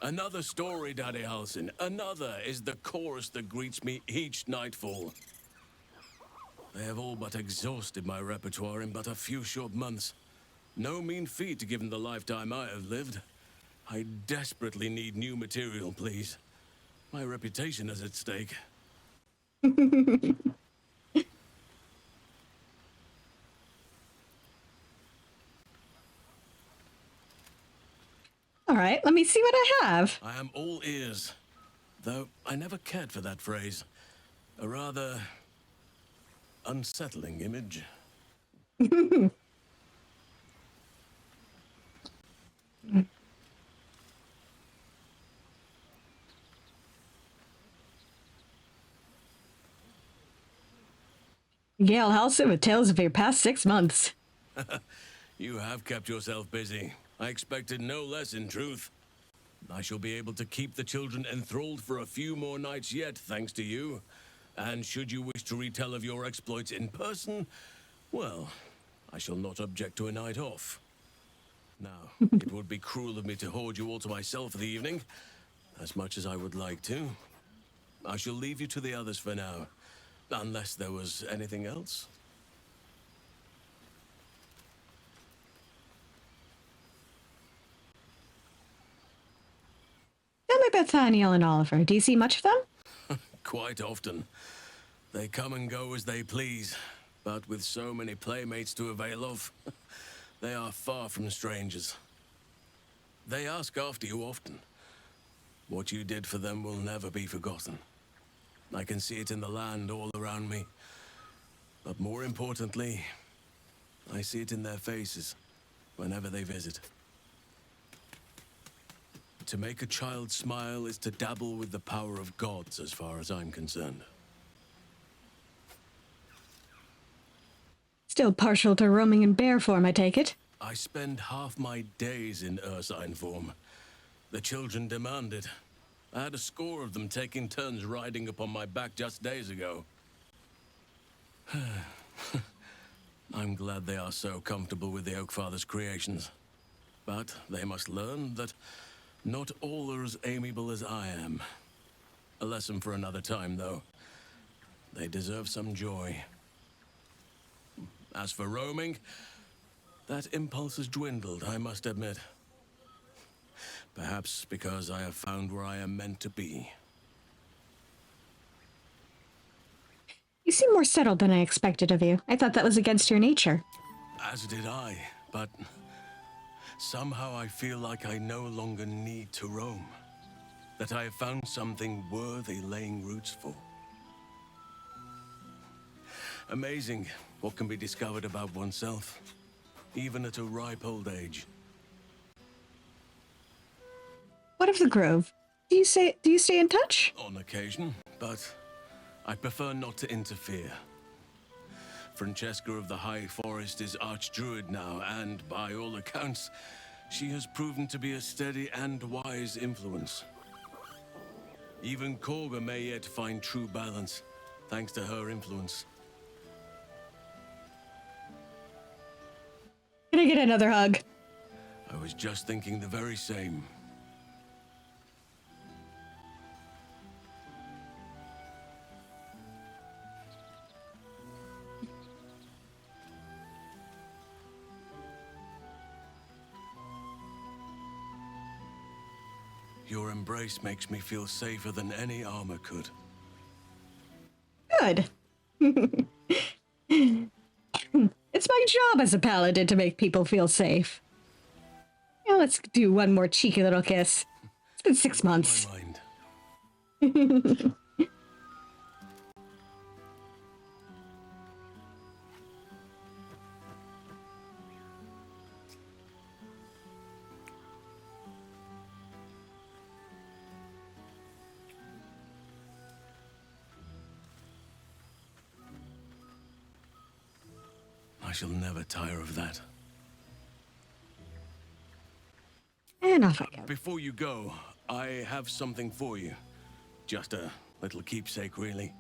Another story, Daddy Halsin. Another is the chorus that greets me each nightfall. They have all but exhausted my repertoire in but a few short months. No mean feat given the lifetime I have lived. I desperately need new material, please. My reputation is at stake. All right, let me see what I have. I am all ears. Though I never cared for that phrase. A rather unsettling image. Gale Halson with tales of your past 6 months. You have kept yourself busy. I expected no less, in truth. I shall be able to keep the children enthralled for a few more nights yet, thanks to you. And should you wish to retell of your exploits in person, well, I shall not object to a night off. Now, it would be cruel of me to hoard you all to myself for the evening, as much as I would like to. I shall leave you to the others for now, unless there was anything else. Tell me about Thaniel and Oliver. Do you see much of them? Quite often. They come and go as they please, but with so many playmates to avail of, they are far from strangers. They ask after you often. What you did for them will never be forgotten. I can see it in the land all around me. But more importantly, I see it in their faces whenever they visit. To make a child smile is to dabble with the power of gods, as far as I'm concerned. Still partial to roaming in bear form, I take it? I spend half my days in ursine form. The children demand it. I had a score of them taking turns riding upon my back just days ago. I'm glad they are so comfortable with the Oakfather's creations. But they must learn that not all are as amiable as I am. A lesson for another time, though. They deserve some joy. As for roaming, that impulse has dwindled, I must admit. Perhaps because I have found where I am meant to be. You seem more settled than I expected of you. I thought that was against your nature. As did I, but somehow I feel like I no longer need to roam. That I have found something worthy laying roots for. Amazing what can be discovered about oneself, even at a ripe old age. What of the Grove? Do you stay in touch? On occasion, but I prefer not to interfere. Francesca of the High Forest is Archdruid now, and by all accounts, She has proven to be a steady and wise influence. Even Korga may yet find true balance, thanks to her influence. Can I get another hug? I was just thinking the very same. Your embrace makes me feel safer than any armor could. Good. It's my job as a paladin to make people feel safe. Yeah, let's do one more cheeky little kiss. It's been 6 months. My mind. I shall never tire of that. And off I go. Before you go, I have something for you. Just a little keepsake, really.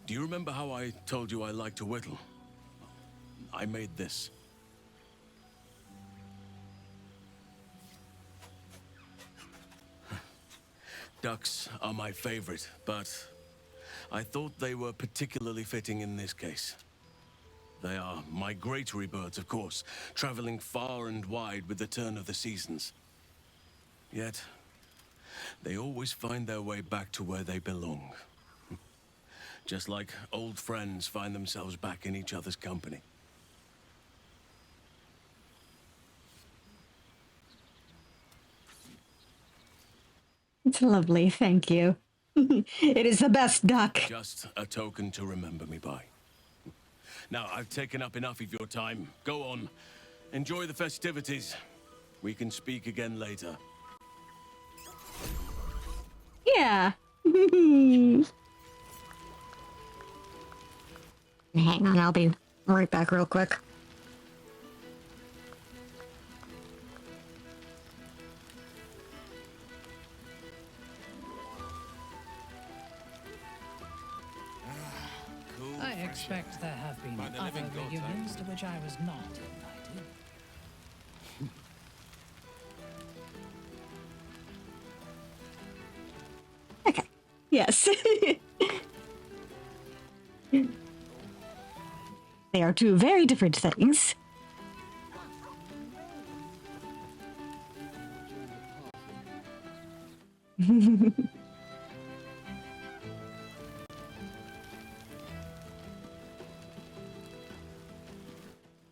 Do you remember how I told you I like to whittle? I made this. Ducks are my favorite, but I thought they were particularly fitting in this case. They are migratory birds, of course, traveling far and wide with the turn of the seasons. Yet, they always find their way back to where they belong. Just like old friends find themselves back in each other's company. It's lovely, thank you. It is the best duck. Just a token to remember me by. Now, I've taken up enough of your time. Go on. Enjoy the festivities. We can speak again later. Yeah. Hang on, I'll be right back real quick. I expect there have been other reunions to which I was not invited. Okay. Yes. They are two very different things.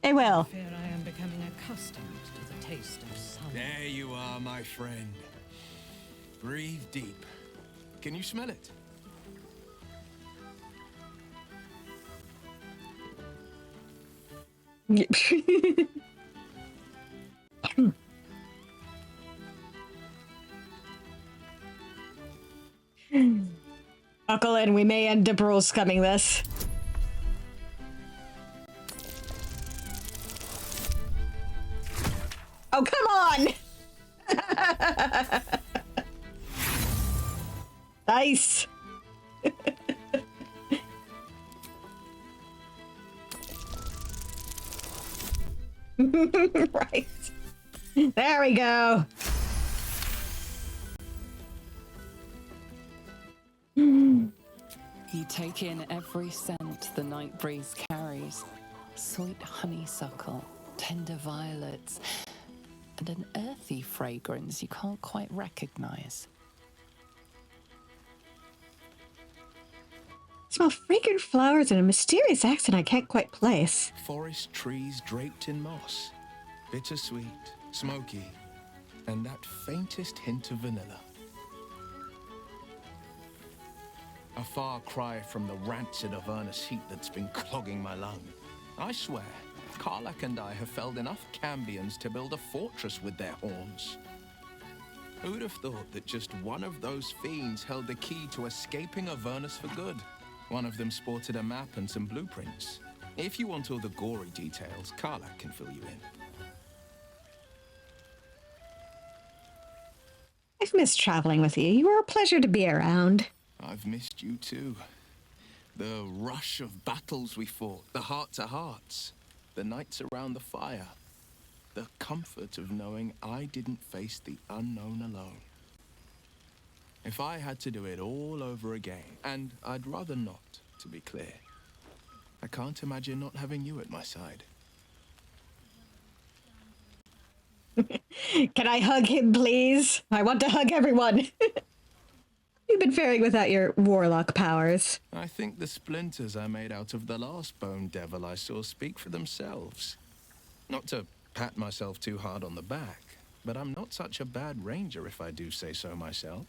I will. I fear I am becoming accustomed to the taste of sun. There you are, my friend. Breathe deep. Can you smell it? Buckle in, we may end up rules coming this. Oh, come on! Nice. Right. There we go. You take in every scent the night breeze carries. Sweet honeysuckle, tender violets, and an earthy fragrance you can't quite recognize. Smell fragrant flowers and a mysterious accent I can't quite place. Forest trees draped in moss. Bittersweet, smoky, and that faintest hint of vanilla. A far cry from the rancid Avernus heat that's been clogging my lung. I swear, Karlach and I have felled enough cambions to build a fortress with their horns. Who'd have thought that just one of those fiends held the key to escaping Avernus for good? One of them sported a map and some blueprints. If you want all the gory details, Karlach can fill you in. I've missed traveling with you. You were a pleasure to be around. I've missed you too. The rush of battles we fought, the heart-to-hearts, the nights around the fire, the comfort of knowing I didn't face the unknown alone. If I had to do it all over again, and I'd rather not, to be clear, I can't imagine not having you at my side. Can I hug him, please? I want to hug everyone. You've been faring without your warlock powers. I think the splinters I made out of the last bone devil I saw speak for themselves. Not to pat myself too hard on the back, but I'm not such a bad ranger if I do say so myself.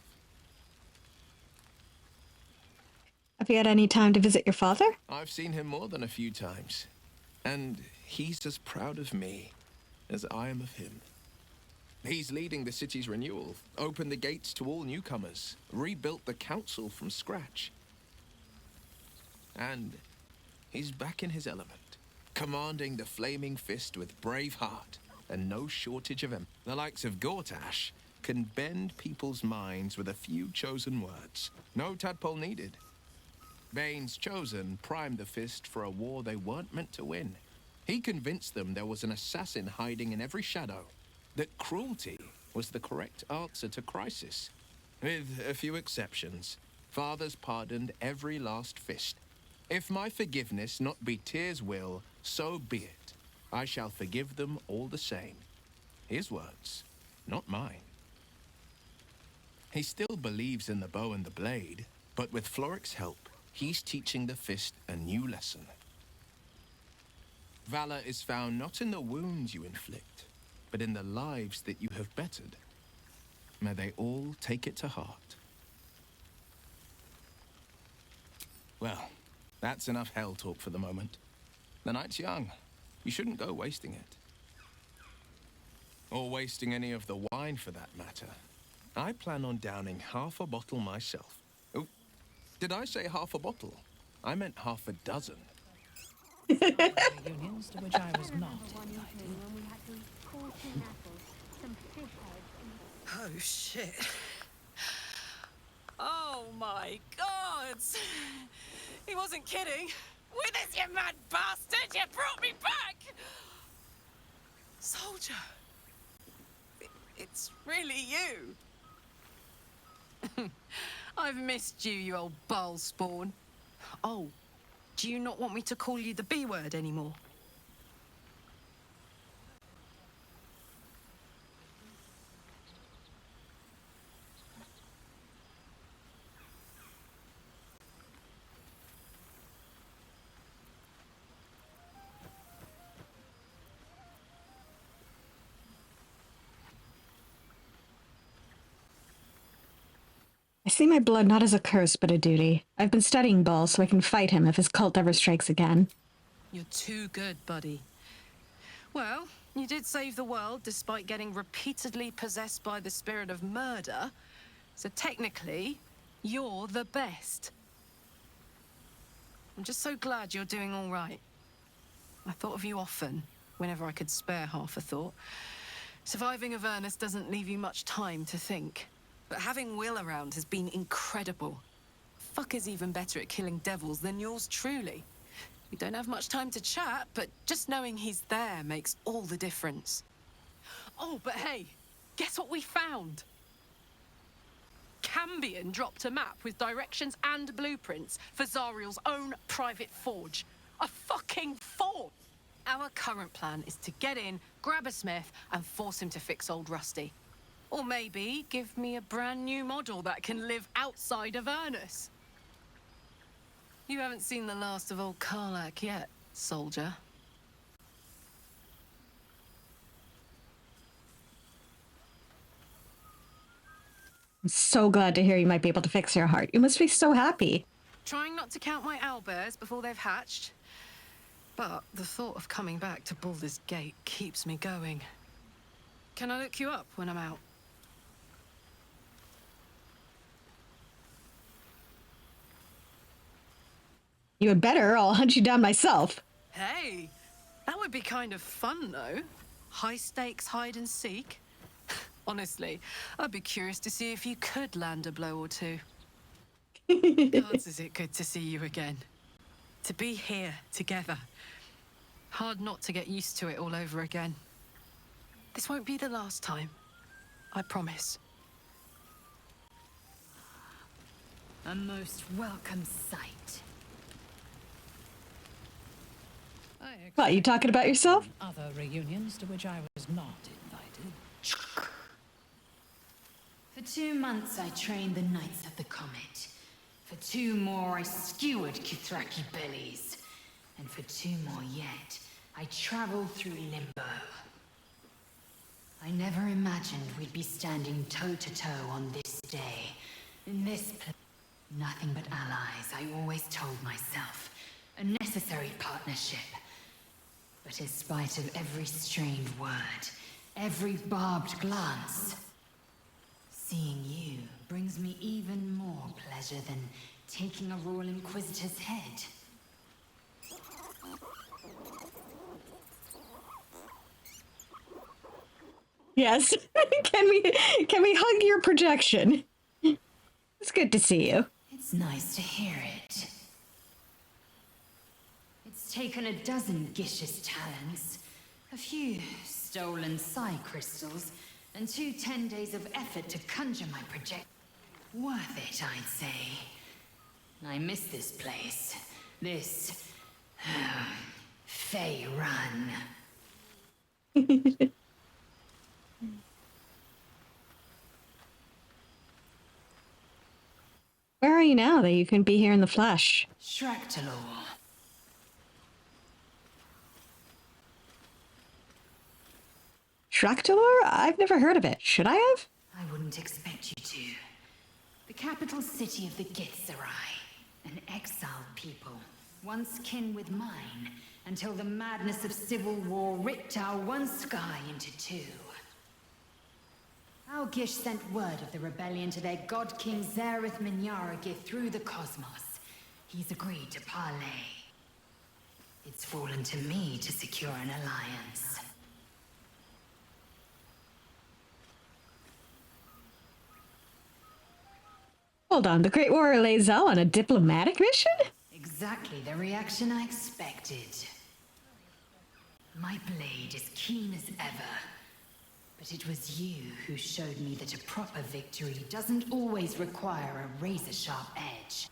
Have you had any time to visit your father? I've seen him more than a few times, and he's as proud of me as I am of him. He's leading the city's renewal, opened the gates to all newcomers, rebuilt the council from scratch. And he's back in his element, commanding the Flaming Fist with brave heart and no shortage of the likes of Gortash can bend people's minds with a few chosen words. No tadpole needed. Bane's chosen primed the Fist for a war they weren't meant to win. He convinced them there was an assassin hiding in every shadow, that cruelty was the correct answer to crisis. With a few exceptions, fathers pardoned every last Fist. If my forgiveness not be Tyr's will, so be it. I shall forgive them all the same. His words, not mine. He still believes in the bow and the blade, but with Floric's help, he's teaching the Fist a new lesson. Valor is found not in the wounds you inflict, but in the lives that you have bettered. May they all take it to heart. Well, that's enough hell talk for the moment. The night's young. You shouldn't go wasting it. Or wasting any of the wine for that matter. I plan on downing half a bottle myself. Oh, did I say half a bottle? I meant half a dozen. Unions to which I was not invited. Oh, shit. Oh, my God. He wasn't kidding. Withers, you mad bastard! You brought me back! Soldier. It's really you. I've missed you, you old bile spawn. Oh, do you not want me to call you the B word anymore? I see my blood not as a curse, but a duty. I've been studying Ball so I can fight him if his cult ever strikes again. You're too good, buddy. Well, you did save the world despite getting repeatedly possessed by the spirit of murder. So technically, you're the best. I'm just so glad you're doing all right. I thought of you often, whenever I could spare half a thought. Surviving Avernus doesn't leave you much time to think. But having Will around has been incredible. Fuck is even better at killing devils than yours truly. We don't have much time to chat, but just knowing he's there makes all the difference. Oh, but hey, guess what we found? Cambion dropped a map with directions and blueprints for Zariel's own private forge. A fucking forge! Our current plan is to get in, grab a smith, and force him to fix old Rusty. Or maybe give me a brand new model that can live outside of Avernus. You haven't seen the last of old Karlak yet, soldier. I'm so glad to hear you might be able to fix your heart. You must be so happy. Trying not to count my owlbears before they've hatched. But the thought of coming back to Baldur's Gate keeps me going. Can I look you up when I'm out? You had better, I'll hunt you down myself. Hey, that would be kind of fun, though. High stakes hide and seek. Honestly, I'd be curious to see if you could land a blow or two. Gods, is it good to see you again. To be here, together. Hard not to get used to it all over again. This won't be the last time. I promise. A most welcome sight. What, you talking about yourself? Other reunions to which I was not invited. For 2 months I trained the Knights of the Comet. For 2 more I skewered Kithraki bellies. And for 2 more yet, I traveled through Limbo. I never imagined we'd be standing toe-to-toe on this day. In this place. Nothing but allies, I always told myself. A necessary partnership. But in spite of every strained word, every barbed glance, seeing you brings me even more pleasure than taking a Royal Inquisitor's head. Yes. Can we hug your projection? It's good to see you. It's nice to hear it. It's taken a dozen Gish's talents, a few stolen psi crystals, and 2 10 days of effort to conjure my project. Worth it, I'd say. I miss this place. This... Fey Run. Where are you now that you can be here in the flesh? Shractalor. Shractalor? I've never heard of it. Should I have? I wouldn't expect you to. The capital city of the Githzerai, an exiled people, once kin with mine, until the madness of civil war ripped our one sky into 2. Our Gish sent word of the rebellion to their god king Zareth Minyaragith through the cosmos. He's agreed to parley. It's fallen to me to secure an alliance. Hold on, the Great Warrior Lae'zel on a diplomatic mission? Exactly the reaction I expected. My blade is keen as ever. But it was you who showed me that a proper victory doesn't always require a razor-sharp edge.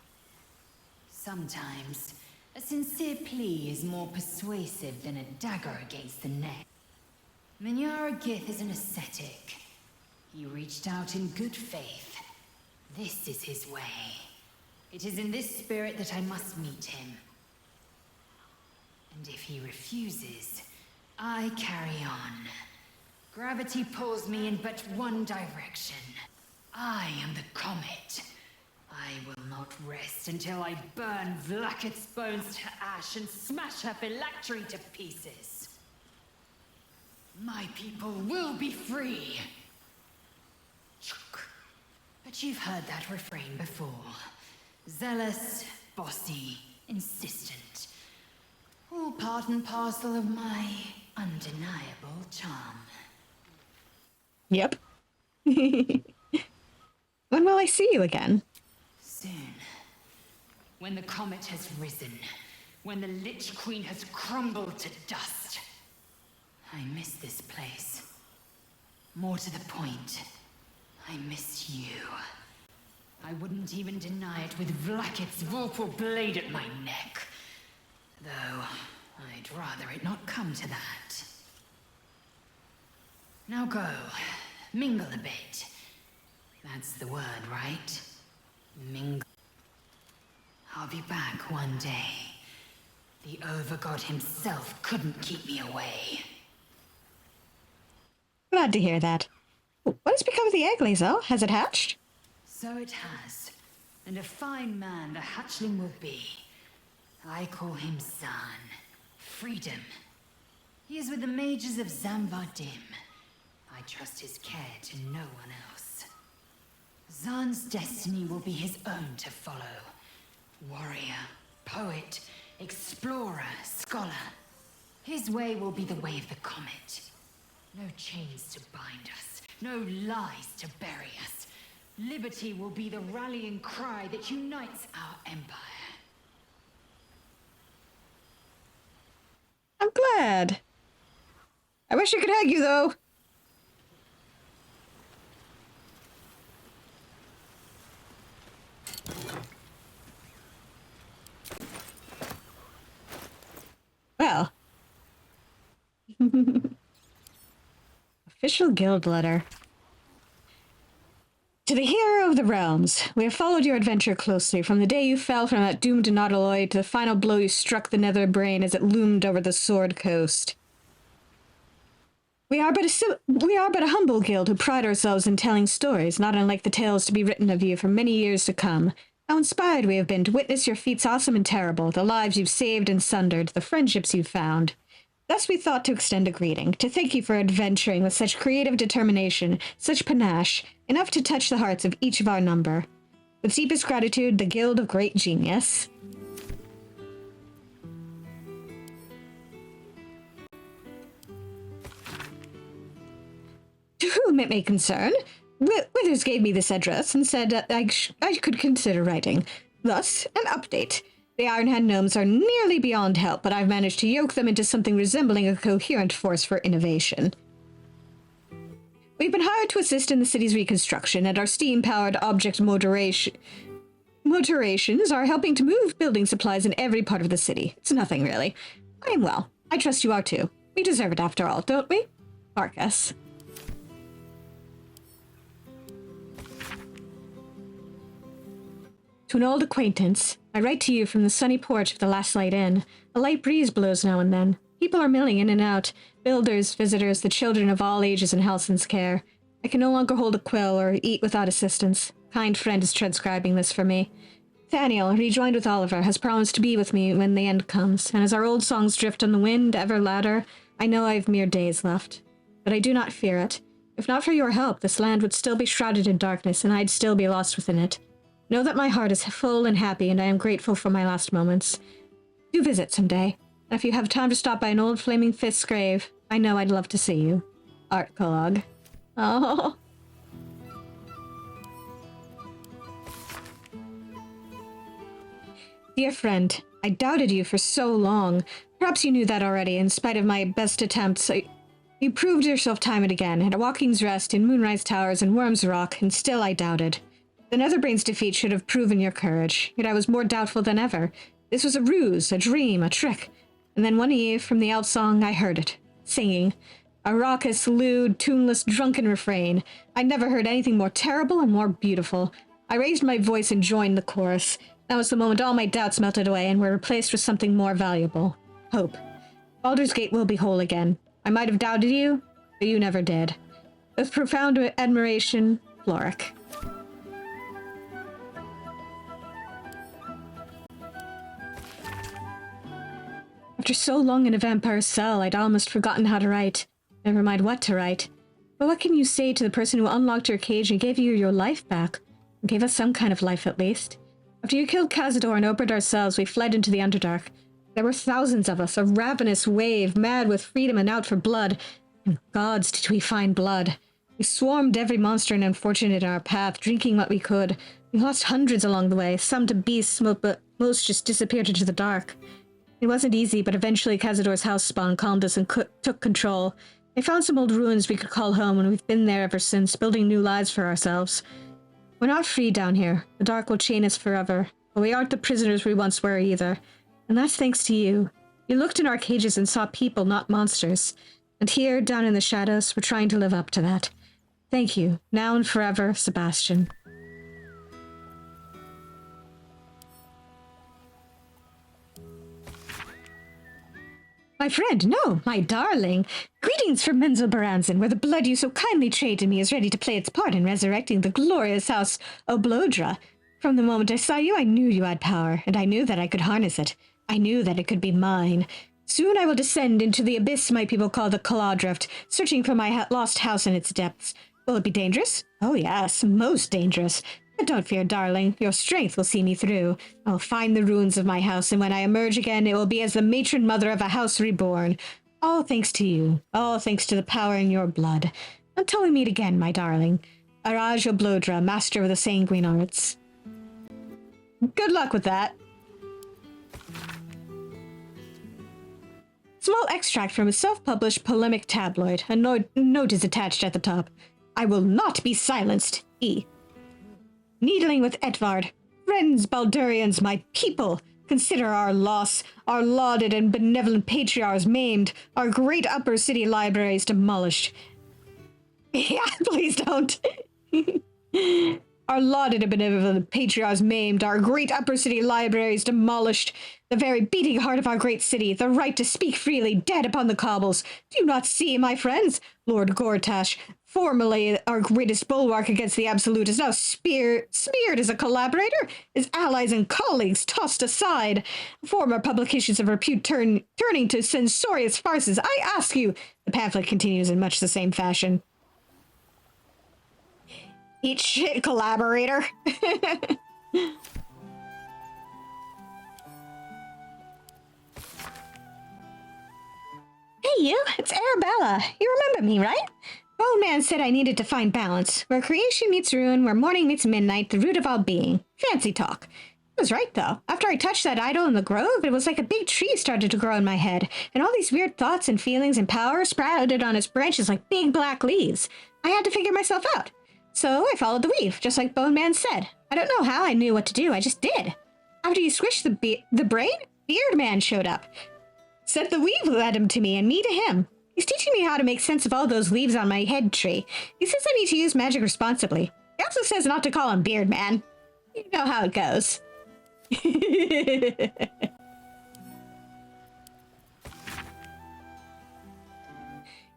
Sometimes, a sincere plea is more persuasive than a dagger against the neck. Minyaragith is an ascetic. He reached out in good faith. This is his way. It is in this spirit that I must meet him. And if he refuses, I carry on. Gravity pulls me in but one direction. I am the comet. I will not rest until I burn Vlaakith's bones to ash and smash her phylactery to pieces. My people will be free. But you've heard that refrain before. Zealous, bossy, insistent. All part and parcel of my undeniable charm. Yep. When will I see you again? Soon. When the comet has risen. When the Lich Queen has crumbled to dust. I miss this place. More to the point, I miss you. I wouldn't even deny it with Vlaakith's vorpal blade at my neck. Though, I'd rather it not come to that. Now go. Mingle a bit. That's the word, right? Mingle. I'll be back one day. The Overgod himself couldn't keep me away. Glad to hear that. What has become of the egg, Lae'zel? Has it hatched? So it has. And a fine man the hatchling will be. I call him Zaan. Freedom. He is with the mages of Zamvardim. I trust his care to no one else. Zaan's destiny will be his own to follow. Warrior, poet, explorer, scholar. His way will be the way of the comet. No chains to bind us, no lies to bury us. Liberty will be the rallying cry that unites our empire. I'm glad. I wish I could hug you, though. Well. Official guild letter. To the hero of the realms, we have followed your adventure closely from the day you fell from that doomed nautiloid to the final blow you struck the nether brain as it loomed over the Sword Coast. We are but a humble guild who pride ourselves in telling stories, not unlike the tales to be written of you for many years to come. How inspired we have been to witness your feats awesome and terrible, the lives you've saved and sundered, the friendships you've found. Thus we thought to extend a greeting, to thank you for adventuring with such creative determination, such panache, enough to touch the hearts of each of our number. With deepest gratitude, the Guild of Great Genius. To whom it may concern, Withers gave me this address and said that I could consider writing. Thus, an update. The Ironhand gnomes are nearly beyond help, but I've managed to yoke them into something resembling a coherent force for innovation. We've been hired to assist in the city's reconstruction, and our steam-powered object motorations are helping to move building supplies in every part of the city. It's nothing, really. I am well. I trust you are, too. We deserve it, after all, don't we? Marcus. To an old acquaintance, I write to you from the sunny porch of the Last Light Inn. A light breeze blows now and then. People are milling in and out. Builders, visitors, the children of all ages in Helson's care. I can no longer hold a quill or eat without assistance. Kind friend is transcribing this for me. Thaniel, rejoined with Oliver, has promised to be with me when the end comes, and as our old songs drift on the wind ever louder, I know I have mere days left. But I do not fear it. If not for your help, this land would still be shrouded in darkness, and I'd still be lost within it. Know that my heart is full and happy, and I am grateful for my last moments. Do visit someday, and if you have time to stop by an old Flaming Fist's grave, I know I'd love to see you. Art Collage. Oh. Dear friend, I doubted you for so long. Perhaps you knew that already, in spite of my best attempts. You proved yourself time and again, at a Walking's Rest, in Moonrise Towers, and Worm's Rock, and still I doubted. The Netherbrain's defeat should have proven your courage, yet I was more doubtful than ever. This was a ruse, a dream, a trick. And then one eve, from the elf song, I heard it. Singing. A raucous, lewd, tuneless, drunken refrain. I never heard anything more terrible and more beautiful. I raised my voice and joined the chorus. That was the moment all my doubts melted away and were replaced with something more valuable. Hope. Baldur's Gate will be whole again. I might have doubted you, but you never did. With profound admiration, Floric. After so long in a vampire's cell, I'd almost forgotten how to write. Never mind what to write. But what can you say to the person who unlocked your cage and gave you your life back? And gave us some kind of life, at least. After you killed Cazador and opened ourselves, we fled into the Underdark. There were thousands of us, a ravenous wave, mad with freedom and out for blood. And gods did we find blood. We swarmed every monster and unfortunate in our path, drinking what we could. We lost hundreds along the way, some to beasts, but most just disappeared into the dark. It wasn't easy, but eventually Cazador's house spawn calmed us and took control. They found some old ruins we could call home, and we've been there ever since, building new lives for ourselves. We're not free down here. The dark will chain us forever, but we aren't the prisoners we once were either. And that's thanks to you. You looked in our cages and saw people, not monsters. And here, down in the shadows, we're trying to live up to that. Thank you, now and forever, Sebastian. My friend, no, my darling. Greetings from Menzelbaranzan, where the blood you so kindly traded me is ready to play its part in resurrecting the glorious house Oblodra. From the moment I saw you, I knew you had power, and I knew that I could harness it. I knew that it could be mine. Soon I will descend into the abyss my people call the Caladrift, searching for my lost house in its depths. Will it be dangerous? Oh yes, most dangerous. But don't fear, darling. Your strength will see me through. I'll find the ruins of my house, and when I emerge again, it will be as the matron mother of a house reborn. All thanks to you. All thanks to the power in your blood. Until we meet again, my darling. Arajo Blodra, master of the sanguine arts. Good luck with that. Small extract from a self-published polemic tabloid. A note is attached at the top. I will not be silenced. E. Needling with Edvard. Friends, Baldurians, my people. Consider our loss. Our lauded and benevolent patriarchs maimed. Our great upper city libraries demolished. Yeah, please don't. Our lauded and benevolent patriarchs maimed, our great upper city libraries demolished, the very beating heart of our great city, the right to speak freely, dead upon the cobbles. Do you not see, my friends? Lord Gortash, formerly our greatest bulwark against the Absolute, is now smeared as a collaborator, his allies and colleagues tossed aside, former publications of repute turning to censorious farces. I ask you, the pamphlet continues in much the same fashion. Eat shit, collaborator. Hey, you. It's Arabella. You remember me, right? Old man said I needed to find balance. Where creation meets ruin, where morning meets midnight, the root of all being. Fancy talk. He was right, though. After I touched that idol in the grove, it was like a big tree started to grow in my head, and all these weird thoughts and feelings and power sprouted on its branches like big black leaves. I had to figure myself out. So I followed the weave, just like Bone Man said. I don't know how I knew what to do, I just did. After you squished the brain, Beard Man showed up. Said the weave led him to me and me to him. He's teaching me how to make sense of all those leaves on my head tree. He says I need to use magic responsibly. He also says not to call him Beard Man. You know how it goes.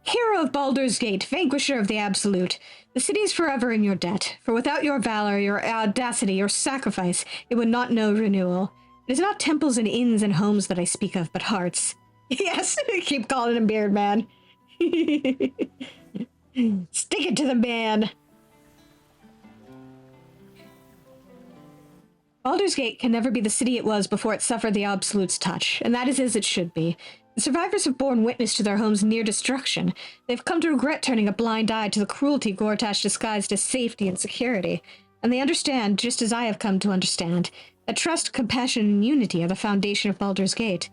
Hero of Baldur's Gate, vanquisher of the Absolute. The city is forever in your debt, for without your valor, your audacity, your sacrifice, it would not know renewal. It is not temples and inns and homes that I speak of, but hearts. Yes, keep calling him Beard Man. Stick it to the man. Baldur's Gate can never be the city it was before it suffered the Absolute's touch, and that is as it should be. The survivors have borne witness to their homes' near destruction. They've come to regret turning a blind eye to the cruelty Gortash disguised as safety and security. And they understand, just as I have come to understand, that trust, compassion, and unity are the foundation of Baldur's Gate.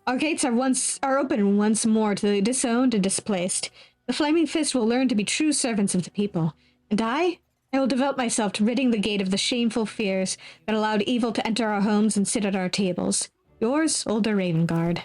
Our gates are open once more to the disowned and displaced. The Flaming Fist will learn to be true servants of the people. And I will devote myself to ridding the gate of the shameful fears that allowed evil to enter our homes and sit at our tables. Yours, Older Ravengard.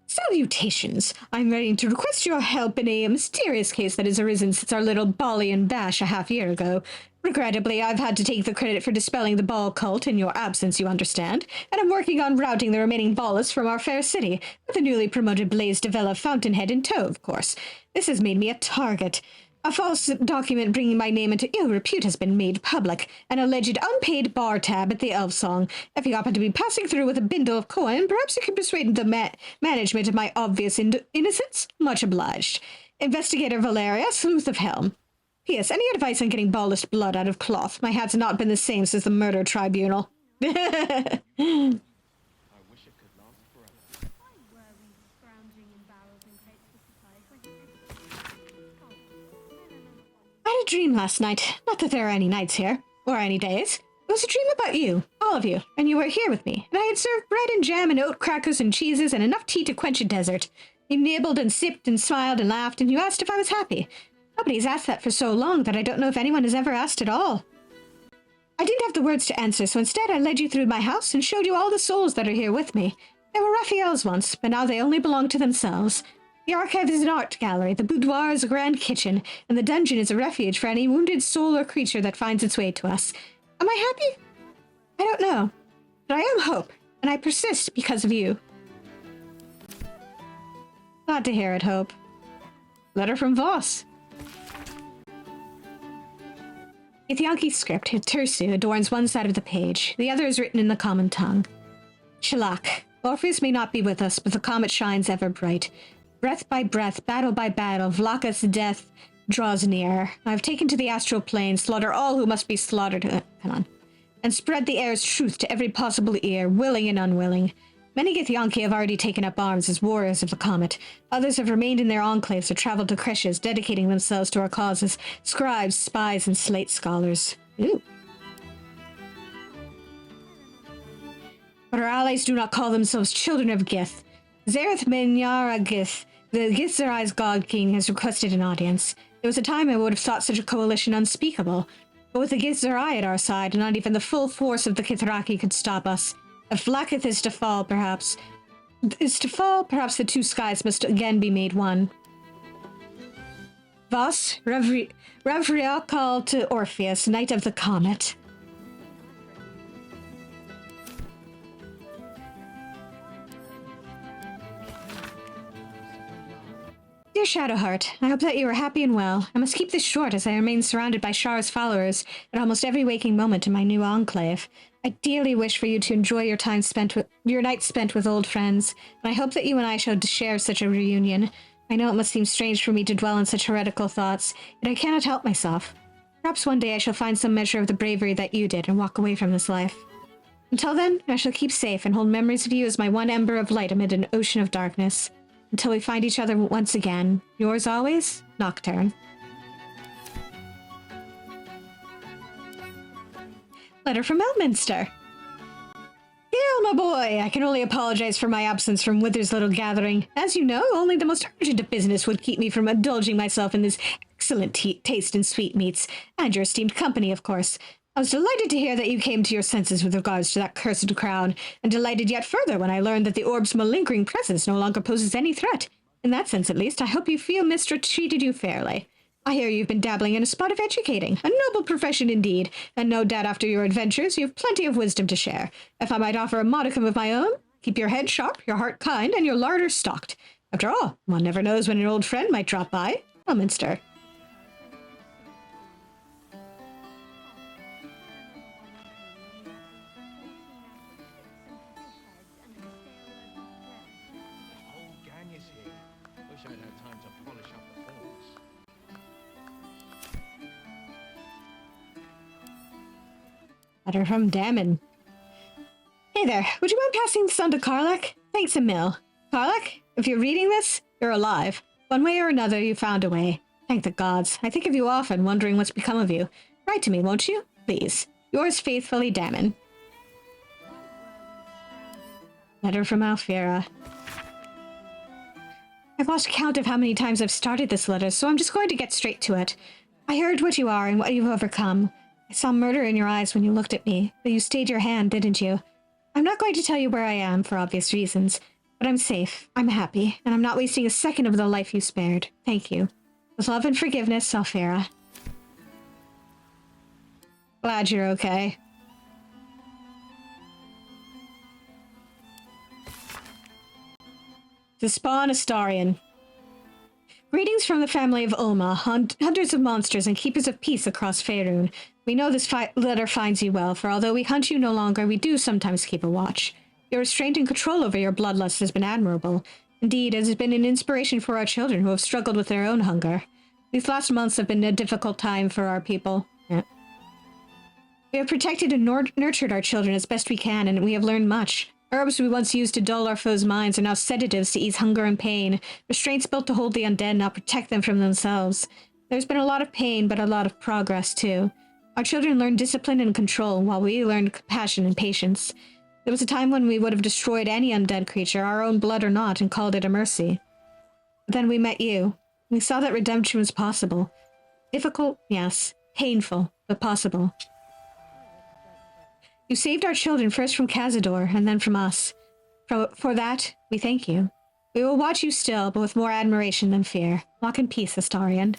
Salutations! I'm ready to request your help in a mysterious case that has arisen since our little Bali and Bash a half-year ago. Regrettably, I've had to take the credit for dispelling the Ball cult in your absence, you understand, and I'm working on routing the remaining Ballists from our fair city, with the newly promoted Blaze Devella Fountainhead in tow, of course. This has made me a target. A false document bringing my name into ill repute has been made public. An alleged unpaid bar tab at the Elf Song. If you happen to be passing through with a bindle of coin, perhaps you can persuade the management of my obvious innocence? Much obliged. Investigator Valeria, Sleuth of Helm. P.S. Any advice on getting Ballist blood out of cloth? My hat's not been the same since the murder tribunal. I had a dream last night. Not that there are any nights here, or any days. It was a dream about you, all of you, and you were here with me, and I had served bread and jam and oat crackers and cheeses and enough tea to quench a desert. You nibbled and sipped and smiled and laughed, and you asked if I was happy. Nobody's asked that for so long that I don't know if anyone has ever asked at all. I didn't have the words to answer, so instead I led you through my house and showed you all the souls that are here with me. They were Raphael's once, but now they only belong to themselves. The archive is an art gallery, the boudoir is a grand kitchen, and the dungeon is a refuge for any wounded soul or creature that finds its way to us. Am I happy? I don't know. But I am Hope, and I persist because of you. Glad to hear it, Hope. Letter from Voss. Githyanki's script, Tersu, adorns one side of the page. The other is written in the common tongue. Shalak. Orpheus may not be with us, but the comet shines ever bright. Breath by breath, battle by battle, Vlaka's death draws near. I have taken to the astral plane, slaughter all who must be slaughtered, and spread the air's truth to every possible ear, willing and unwilling. Many Githyanki have already taken up arms as warriors of the comet. Others have remained in their enclaves or traveled to creches, dedicating themselves to our cause as scribes, spies, and slate scholars. Ooh. But our allies do not call themselves children of Gith. Zareth Menyara Gith, the Githzerai's god king, has requested an audience. There was a time I would have thought such a coalition unspeakable. But with the Githzerai at our side, not even the full force of the Kithraki could stop us. If Vlaakith is to fall, perhaps the two skies must again be made one. Vas, Revriakal to Orpheus, Knight of the Comet. Dear Shadowheart, I hope that you are happy and well. I must keep this short as I remain surrounded by Shar's followers at almost every waking moment in my new enclave. I dearly wish for you to enjoy your nights spent with old friends, and I hope that you and I shall share such a reunion. I know it must seem strange for me to dwell on such heretical thoughts, yet I cannot help myself. Perhaps one day I shall find some measure of the bravery that you did and walk away from this life. Until then, I shall keep safe and hold memories of you as my one ember of light amid an ocean of darkness. Until we find each other once again, yours always, Nocturne. Letter from Elminster. Gale, my boy, I can only apologize for my absence from Wither's little gathering. As you know, only the most urgent of business would keep me from indulging myself in this excellent taste in sweetmeats, and your esteemed company, of course. I was delighted to hear that you came to your senses with regards to that cursed crown, and delighted yet further when I learned that the orb's malingering presence no longer poses any threat. In that sense, at least, I hope you feel Mystra treated you fairly. I hear you've been dabbling in a spot of educating, a noble profession indeed, and no doubt after your adventures you have plenty of wisdom to share. If I might offer a modicum of my own, keep your head sharp, your heart kind, and your larder stocked. After all, one never knows when an old friend might drop by. Elminster. Letter from Damon. Hey there, would you mind passing this on to Karlach? Thanks a mil. Karlach, if you're reading this, you're alive. One way or another, you found a way. Thank the gods. I think of you often, wondering what's become of you. Write to me, won't you? Please. Yours faithfully, Damon. Letter from Alfira. I've lost count of how many times I've started this letter, so I'm just going to get straight to it. I heard what you are and what you've overcome. I saw murder in your eyes when you looked at me, but you stayed your hand, didn't you? I'm not going to tell you where I am for obvious reasons, but I'm safe, I'm happy, and I'm not wasting a second of the life you spared. Thank you. With love and forgiveness, Alfira. Glad you're okay. To Spawn Astarion. Greetings from the family of Ulma, hunters of monsters and keepers of peace across Faerun. We know this letter finds you well, for although we hunt you no longer, we do sometimes keep a watch. Your restraint and control over your bloodlust has been admirable. Indeed, it has been an inspiration for our children who have struggled with their own hunger. These last months have been a difficult time for our people. Yeah. We have protected and nurtured our children as best we can, and we have learned much. Herbs we once used to dull our foes' minds are now sedatives to ease hunger and pain. Restraints built to hold the undead now protect them from themselves. There's been a lot of pain, but a lot of progress, too. Our children learned discipline and control, while we learned compassion and patience. There was a time when we would have destroyed any undead creature, our own blood or not, and called it a mercy. But then we met you. We saw that redemption was possible. Difficult, yes. Painful, but possible. You saved our children first from Cazador, and then from us. For that, we thank you. We will watch you still, but with more admiration than fear. Walk in peace, Astarion.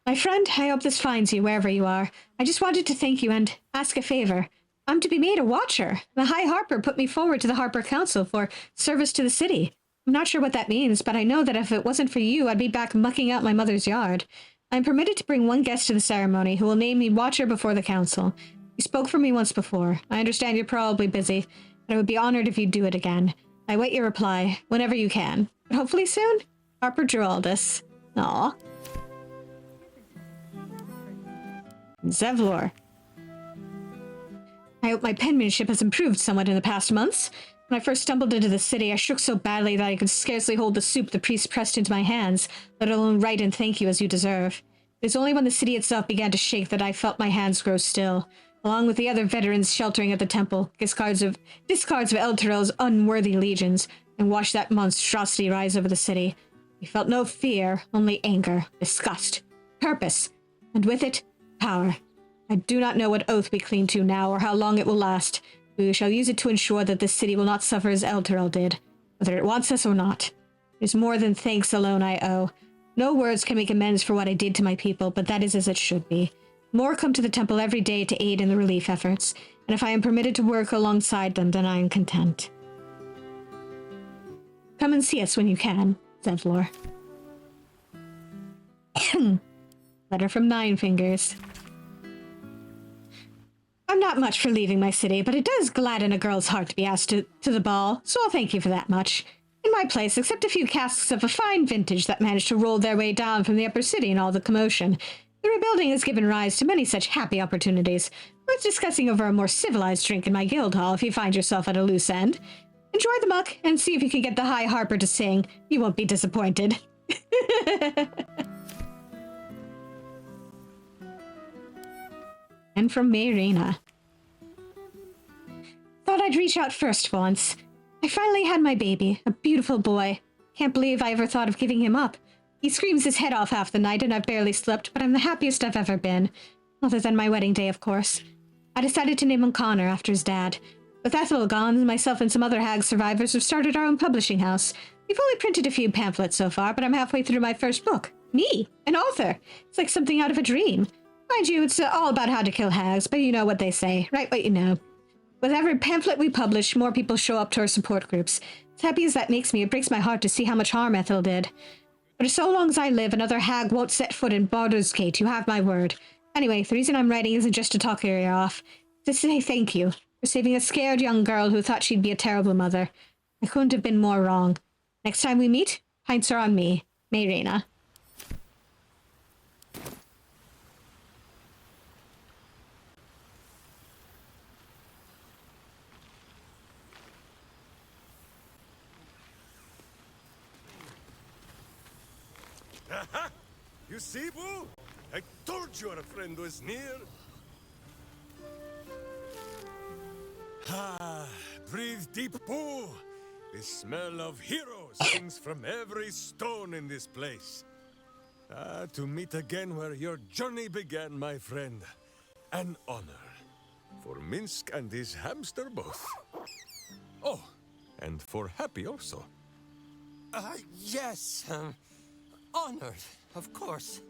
My friend, I hope this finds you wherever you are. I just wanted to thank you and ask a favor. I'm to be made a watcher. The High Harper put me forward to the Harper Council for service to the city. I'm not sure what that means, but I know that if it wasn't for you, I'd be back mucking out my mother's yard. I'm permitted to bring one guest to the ceremony who will name me Watcher before the council. You spoke for me once before. I understand you're probably busy, but I would be honored if you'd do it again. I wait your reply, whenever you can. But hopefully soon? Harper Geraldus. Aw. Zevlor. I hope my penmanship has improved somewhat in the past months. When I first stumbled into the city, I shook so badly that I could scarcely hold the soup the priest pressed into my hands, let alone write and thank you as you deserve. It was only when the city itself began to shake that I felt my hands grow still. Along with the other veterans sheltering at the temple, discards of Elturel's unworthy legions, and watched that monstrosity rise over the city. We felt no fear, only anger, disgust, purpose, and with it, power. I do not know what oath we cling to now, or how long it will last. We shall use it to ensure that this city will not suffer as Elturel did, whether it wants us or not. It is more than thanks alone I owe. No words can make amends for what I did to my people, but that is as it should be. More come to the temple every day to aid in the relief efforts, and if I am permitted to work alongside them, then I am content. Come and see us when you can, Zevlor. Letter from Nine Fingers. I'm not much for leaving my city, but it does gladden a girl's heart to be asked to the ball, so I'll thank you for that much. In my place, except a few casks of a fine vintage that managed to roll their way down from the upper city in all the commotion, the rebuilding has given rise to many such happy opportunities, worth discussing over a more civilized drink in my guild hall if you find yourself at a loose end. Enjoy the muck, and see if you can get the High Harper to sing. You won't be disappointed. And from Mayrina. Thought I'd reach out first for once. I finally had my baby, a beautiful boy. Can't believe I ever thought of giving him up. He screams his head off half the night and I've barely slept, but I'm the happiest I've ever been. Other than my wedding day, of course. I decided to name him Connor after his dad. With Ethel gone, myself and some other hag survivors have started our own publishing house. We've only printed a few pamphlets so far, but I'm halfway through my first book. Me, an author. It's like something out of a dream. Mind you, it's all about how to kill hags, but you know what they say. Write what you know. With every pamphlet we publish, more people show up to our support groups. As happy as that makes me, it breaks my heart to see how much harm Ethel did. But so long as I live, another hag won't set foot in Baldur's Gate, you have my word. Anyway, the reason I'm writing isn't just to talk your ear off. It's to say thank you for saving a scared young girl who thought she'd be a terrible mother. I couldn't have been more wrong. Next time we meet, pints are on me. Mayrina. Aha! You see, Boo? I told you our friend was near. Ah, breathe deep, Boo. The smell of heroes sings from every stone in this place. Ah, to meet again where your journey began, my friend. An honor. For Minsk and his hamster both. Oh, and for Happy also. Yes, honored, of course.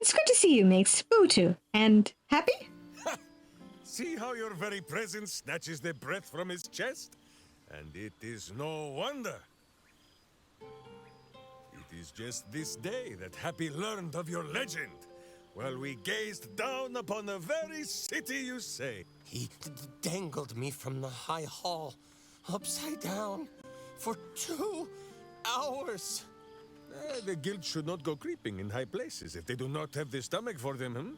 It's good to see you, mates. Boo too. And Happy? See how your very presence snatches the breath from his chest? And it is no wonder. It is just this day that Happy learned of your legend, while we gazed down upon the very city you say. He dangled me from the high hall, upside down, for 2 hours. The guild should not go creeping in high places if they do not have the stomach for them, hmm?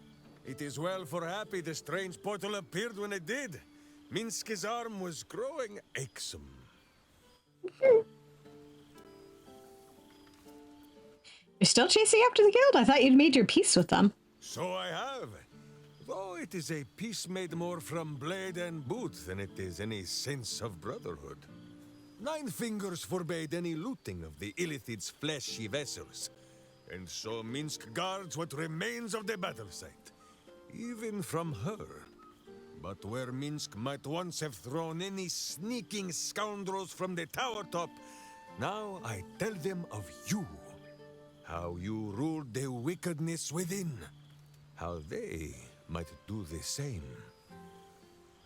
It is well for Happy the strange portal appeared when it did. Minsk's arm was growing achsome. You're still chasing after the guild? I thought you'd made your peace with them. So I have. Though it is a peace made more from blade and boot than it is any sense of brotherhood. Nine Fingers forbade any looting of the Illithid's fleshy vessels, and so Minsk guards what remains of the battle site, even from her. But where Minsk might once have thrown any sneaking scoundrels from the tower top, now I tell them of you. How you ruled the wickedness within. How they might do the same.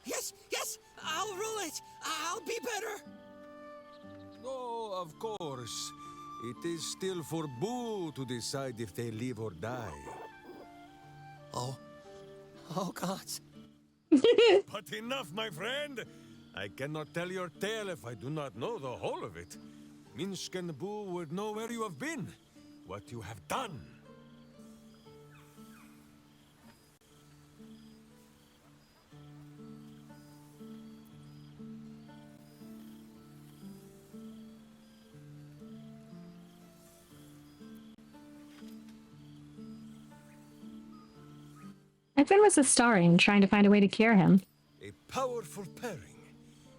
Yes, I'll rule it. I'll be better. Oh, of course. It is still for Boo to decide if they live or die. Oh gods. But enough, my friend. I cannot tell your tale if I do not know the whole of it. Minsk and Boo would know where you have been, what you have done, I've been with Astarion trying to find a way to cure him. A powerful pairing.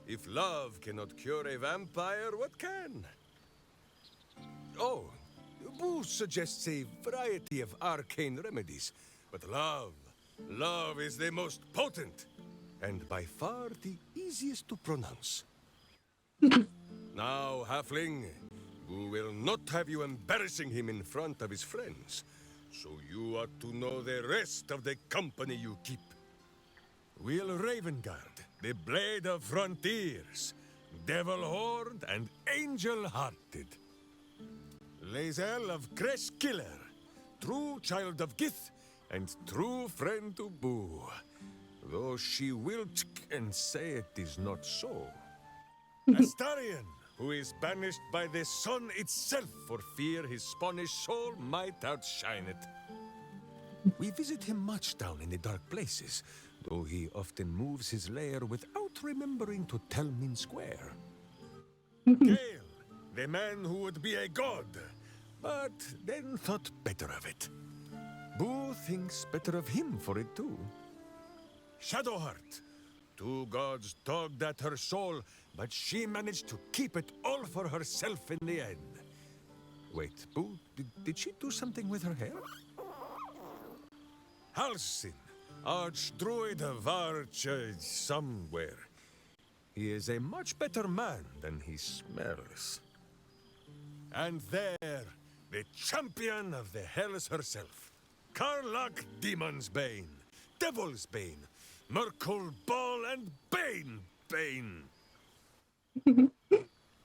If love cannot cure a vampire, what can? Oh, Boo suggests a variety of arcane remedies, but love is the most potent, and by far the easiest to pronounce. Now, Halfling, Boo will not have you embarrassing him in front of his friends, so you ought to know the rest of the company you keep. Will Ravengard, the Blade of Frontiers, Devil-Horned and Angel-Hearted. Lae'zel of Creshkiller, true child of Gith and true friend to Boo, though she will and say it is not so. Astarion, who is banished by the sun itself for fear his Spanish soul might outshine it. We visit him much down in the dark places, though he often moves his lair without remembering to tell Min Square. Gale, the man who would be a god, but then thought better of it. Boo thinks better of him for it too. Shadowheart, two gods dogged at her soul, but she managed to keep it all for herself in the end. Wait, Boo, did she do something with her hair? Halsin, Archdruid of Arch... somewhere. He is a much better man than he smells. And there, the champion of the Hells herself. Karlach Demon's Bane, Devil's Bane, Merkul Ball and Bane.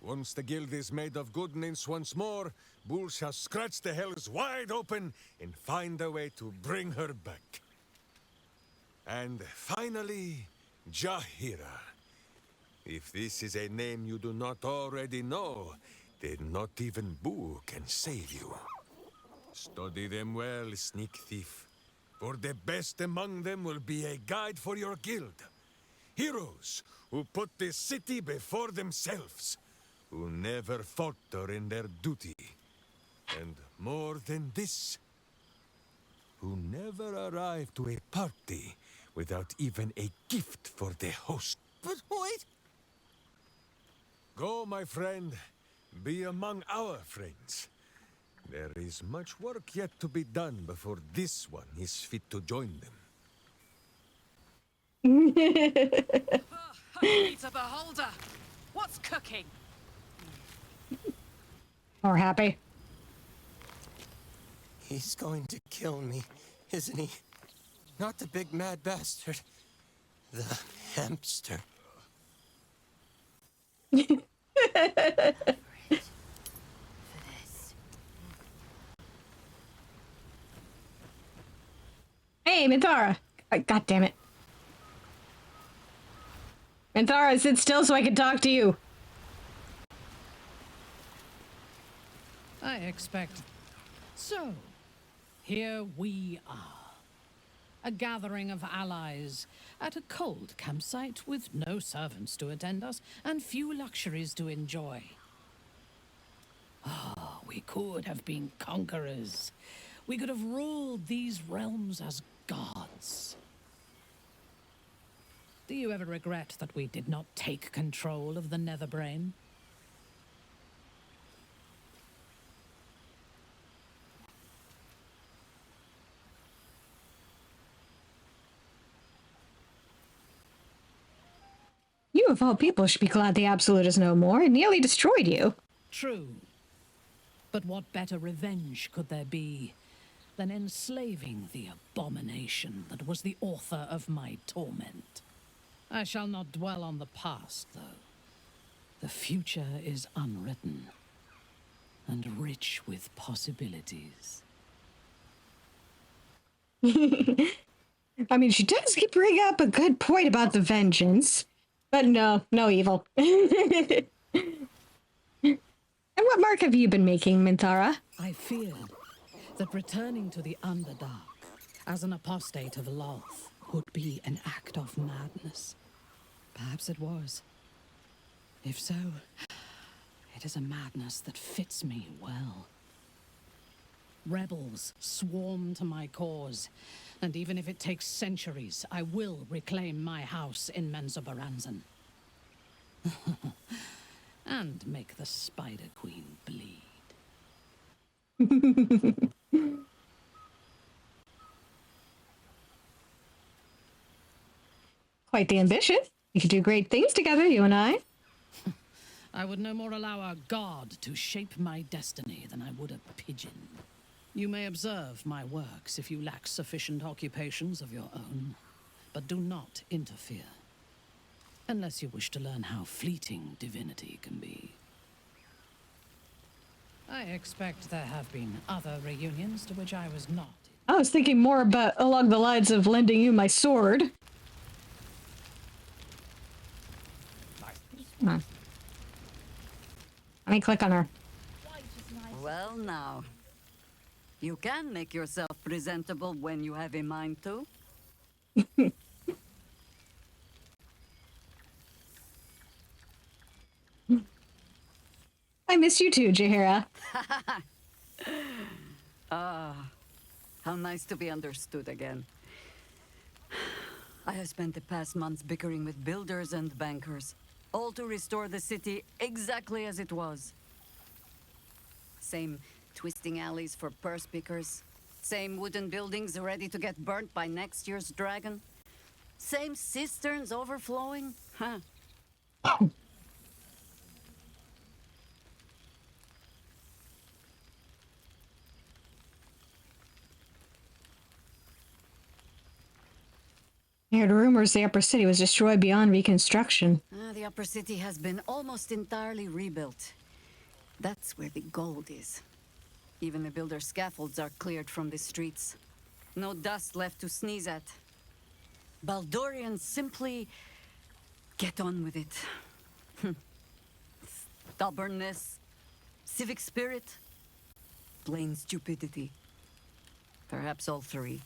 Once the guild is made of goodness once more, Bull shall scratch the Hells wide open and find a way to bring her back. And finally, Jahira. If this is a name you do not already know, then not even Boo can save you. Study them well, sneak thief, for the best among them will be a guide for your guild. Heroes who put the city before themselves, who never falter in their duty. And more than this, who never arrive to a party without even a gift for the host. But wait! Go, my friend. Be among our friends. There is much work yet to be done before this one is fit to join them. It's a beholder. What's cooking? Or happy. He's going to kill me, isn't he? Not the big mad bastard. The hamster. Hey, Minthara! God damn it. Minthara, sit still so I can talk to you. I expect. So, here we are. A gathering of allies at a cold campsite with no servants to attend us and few luxuries to enjoy. Ah, we could have been conquerors. We could have ruled these realms as gods. Do you ever regret that we did not take control of the Netherbrain? You of all people should be glad the Absolute is no more. It nearly destroyed you. True. But what better revenge could there be than enslaving the abomination that was the author of my torment? I shall not dwell on the past, though. The future is unwritten and rich with possibilities. I mean, she does bring up a good point about the vengeance. But no evil. And what mark have you been making, Minthara? I feared that returning to the Underdark as an apostate of Loth would be an act of madness. Perhaps it was. If so, it is a madness that fits me well. Rebels swarm to my cause, and even if it takes centuries, I will reclaim my house in Menzoberranzan. And make the Spider Queen bleed. Quite the ambition. We could do great things together, you and I. I would no more allow a god to shape my destiny than I would a pigeon. You may observe my works if you lack sufficient occupations of your own, but do not interfere. Unless you wish to learn how fleeting divinity can be. I expect there have been other reunions to which I was not. I was thinking more about along the lines of lending you my sword. Come on. Let me click on her. Well now, you can make yourself presentable when you have a mind to. I miss you too, Jaheira. Ah, how nice to be understood again. I have spent the past months bickering with builders and bankers, all to restore the city exactly as it was. Same twisting alleys for purse pickers, same wooden buildings ready to get burnt by next year's dragon, same cisterns overflowing, huh? I heard rumors the upper city was destroyed beyond reconstruction. The upper city has been almost entirely rebuilt. That's where the gold is. Even the builder's scaffolds are cleared from the streets. No dust left to sneeze at. Baldurians simply get on with it. Stubbornness, civic spirit, plain stupidity. Perhaps all three.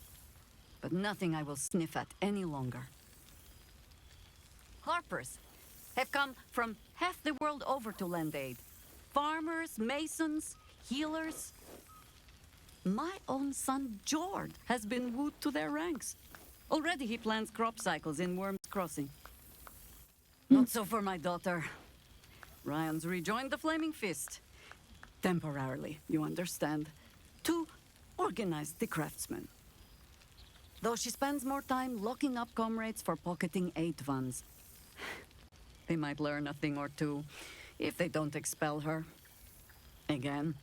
But nothing I will sniff at any longer. Harpers have come from half the world over to lend aid. Farmers, masons, healers. My own son, Jord, has been wooed to their ranks. Already he plans crop cycles in Worm's Crossing. Not so for my daughter. Ryan's rejoined the Flaming Fist. Temporarily, you understand. To organize the craftsmen. Though she spends more time locking up comrades for pocketing aid funds. They might learn a thing or two if they don't expel her. Again.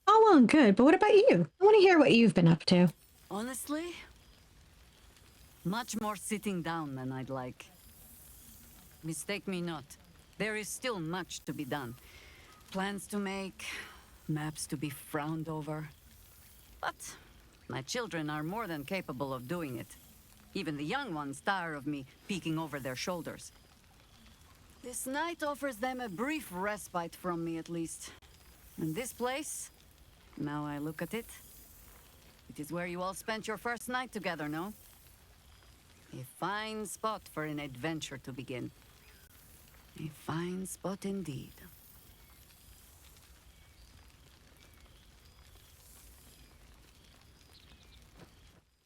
All well and good, but what about you? I want to hear what you've been up to. Honestly, much more sitting down than I'd like. Mistake me not. There is still much to be done. Plans to make, maps to be frowned over. But my children are more than capable of doing it. Even the young ones tire of me peeking over their shoulders. This night offers them a brief respite from me, at least. And this place, now I look at it, it is where you all spent your first night together, no? A fine spot for an adventure to begin. A fine spot indeed.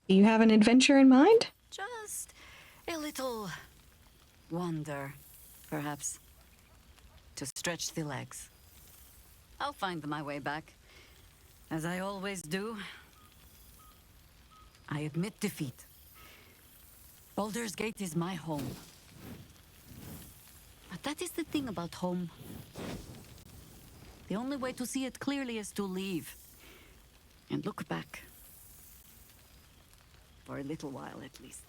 Do you have an adventure in mind? Just a little wander, perhaps. To stretch the legs. I'll find my way back. As I always do. I admit defeat. Baldur's Gate is my home. But that is the thing about home. The only way to see it clearly is to leave. And look back. For a little while, at least.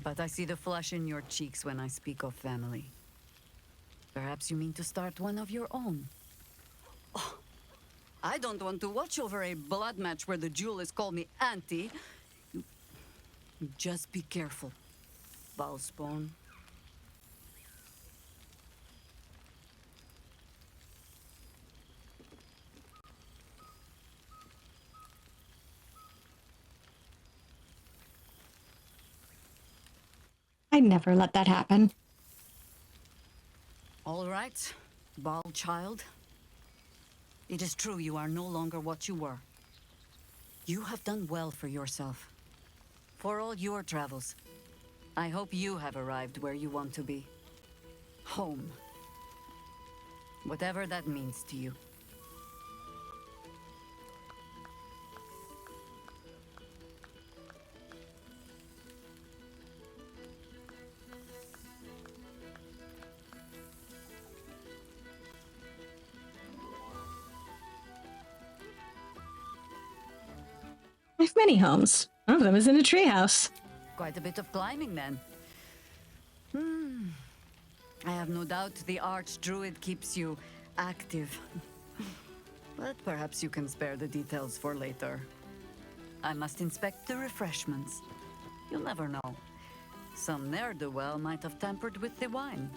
But I see the flush in your cheeks when I speak of family. Perhaps you mean to start one of your own. Oh, I don't want to watch over a blood match where the duelists call me auntie. You just be careful, Valspawn. I'd never let that happen. All right, bald child. It is true you are no longer what you were. You have done well for yourself. For all your travels, I hope you have arrived where you want to be. Home. Whatever that means to you. I have many homes. One of them is in a treehouse. Quite a bit of climbing, then. I have no doubt the Archdruid keeps you active. But perhaps you can spare the details for later. I must inspect the refreshments. You'll never know. Some ne'er-do-well might have tampered with the wine.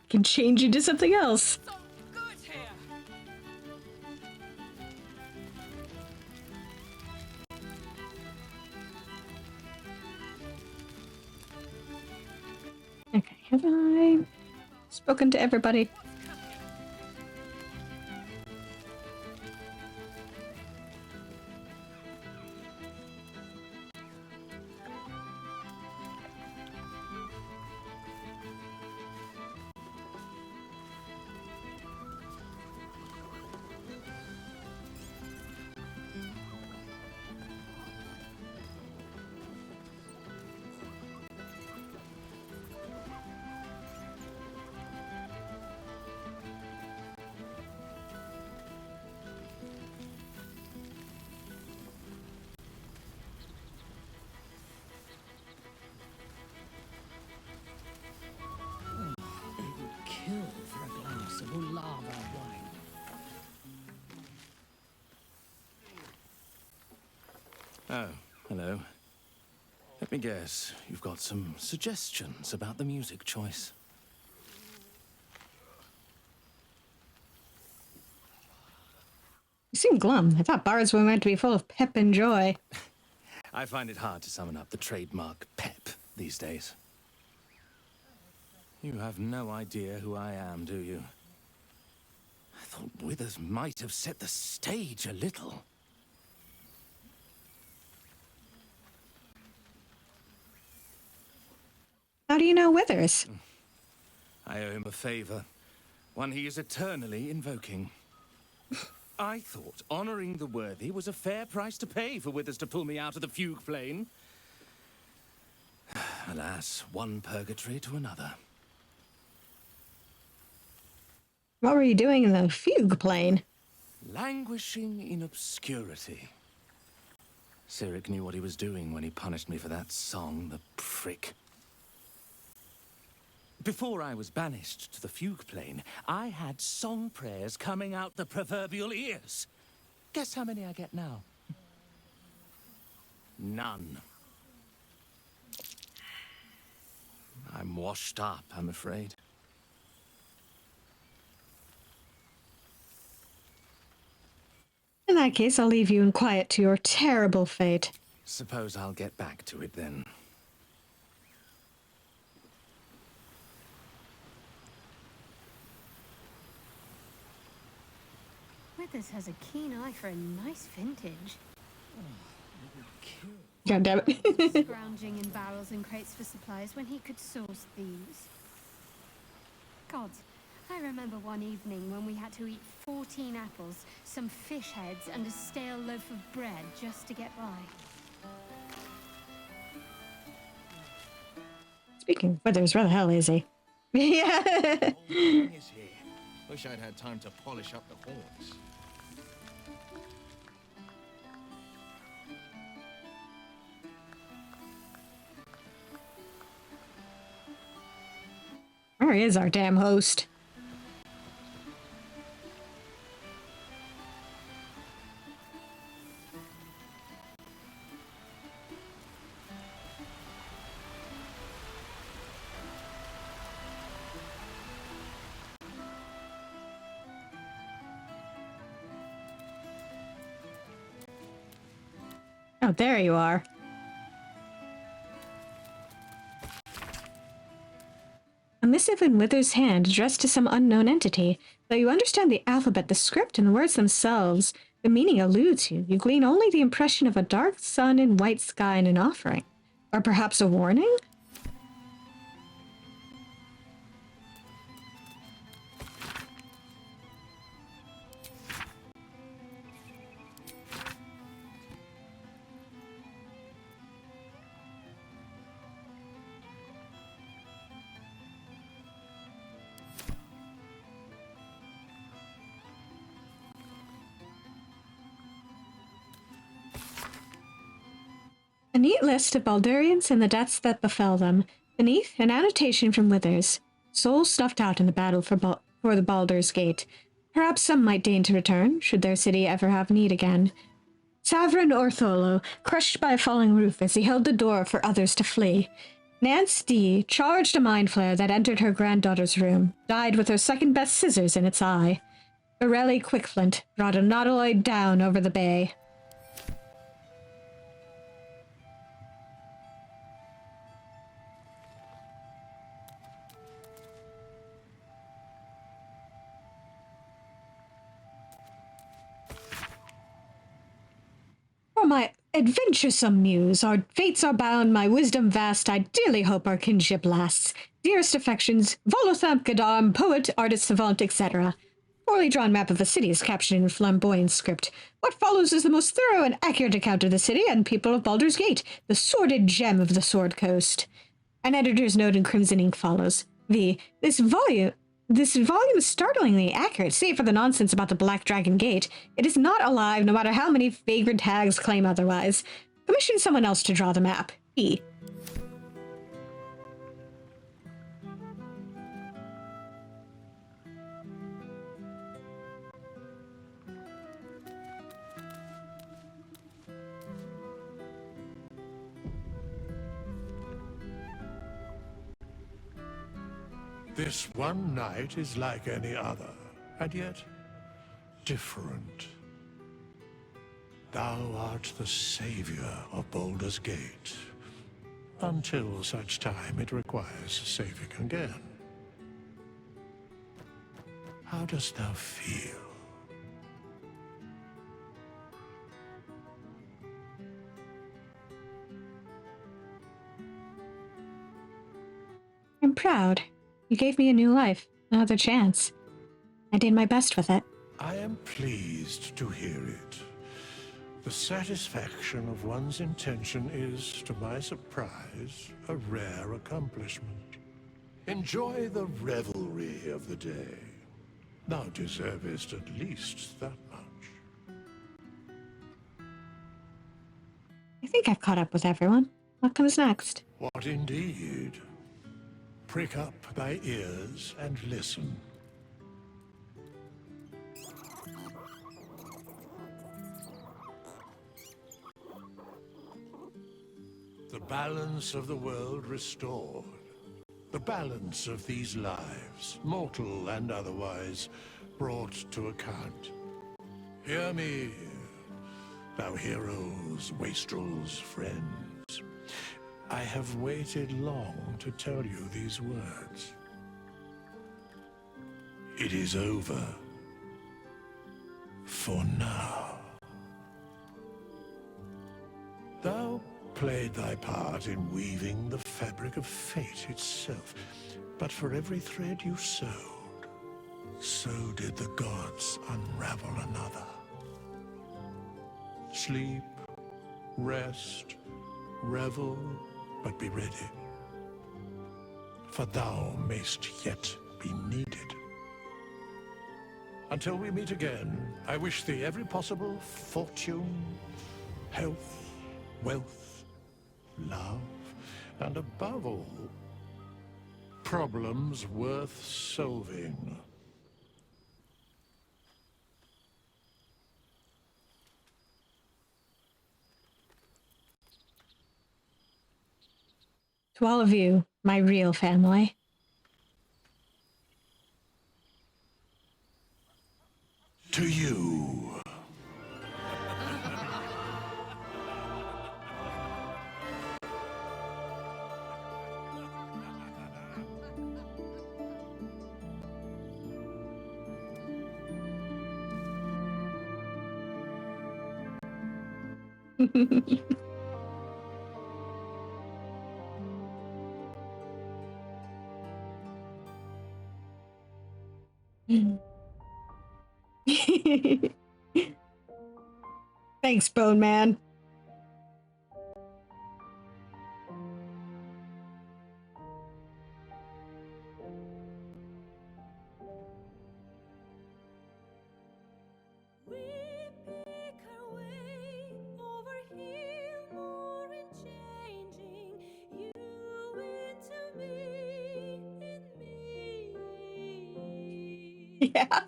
Can change into something else. Okay, have I spoken to everybody? Kill for a glass of Ulava wine. Oh, hello. Let me guess, you've got some suggestions about the music choice. You seem glum. I thought bards were meant to be full of pep and joy. I find it hard to summon up the trademark pep these days. You have no idea who I am, do you? I thought Withers might have set the stage a little. How do you know Withers? I owe him a favor, one he is eternally invoking. I thought honoring the worthy was a fair price to pay for Withers to pull me out of the fugue plane. Alas, one purgatory to another. What were you doing in the fugue plane? Languishing in obscurity. Cyric knew what he was doing when he punished me for that song, the prick. Before I was banished to the fugue plane, I had song prayers coming out the proverbial ears. Guess how many I get now? None. I'm washed up, I'm afraid. In that case, I'll leave you in quiet to your terrible fate. Suppose I'll get back to it then. Withers has a keen eye for a nice vintage. God damn it. Scrounging in barrels and crates for supplies when he could source these. Gods, I remember one evening when we had to eat 14 apples, some fish heads, and a stale loaf of bread just to get by. Speaking of Withers, where the hell is he? Yeah. Wish I'd had time to polish up the horns. Where is our damn host? Oh, there you are. A missive in Wither's hand addressed to some unknown entity. Though you understand the alphabet, the script, and the words themselves, the meaning eludes you. You glean only the impression of a dark sun and white sky in an offering. Or perhaps a warning? A neat list of Baldurians and the deaths that befell them. Beneath, an annotation from Withers. Souls snuffed out in the battle for the Baldur's Gate. Perhaps some might deign to return, should their city ever have need again. Savrin Ortholo, crushed by a falling roof as he held the door for others to flee. Nance D charged a mind flare that entered her granddaughter's room, died with her second-best scissors in its eye. Borelli Quickflint brought a nautiloid down over the bay. For my adventuresome muse, our fates are bound, my wisdom vast, I dearly hope our kinship lasts. Dearest affections, Volothamp Gadam, poet, artist, savant, etc. Poorly drawn map of the city is captured in flamboyant script. What follows is the most thorough and accurate account of the city and people of Baldur's Gate, the sordid gem of the Sword Coast. An editor's note in crimson ink follows. This volume is startlingly accurate, save for the nonsense about the Black Dragon Gate. It is not alive, no matter how many vagrant hags claim otherwise. Commission someone else to draw the map. P. This one night is like any other, and yet different. Thou art the savior of Baldur's Gate, until such time it requires saving again. How dost thou feel? I'm proud. You gave me a new life, another chance. I did my best with it. I am pleased to hear it. The satisfaction of one's intention is, to my surprise, a rare accomplishment. Enjoy the revelry of the day. Thou deservest at least that much. I think I've caught up with everyone. What comes next? What indeed? Prick up thy ears and listen. The balance of the world restored. The balance of these lives, mortal and otherwise, brought to account. Hear me, thou heroes, wastrels, friends. I have waited long to tell you these words. It is over. For now. Thou played thy part in weaving the fabric of fate itself, but for every thread you sewed, so did the gods unravel another. Sleep, rest, revel, but be ready, for thou mayst yet be needed. Until we meet again, I wish thee every possible fortune, health, wealth, love, and above all, problems worth solving. To all of you, my real family. To you. Thanks, Bone Man. Yeah.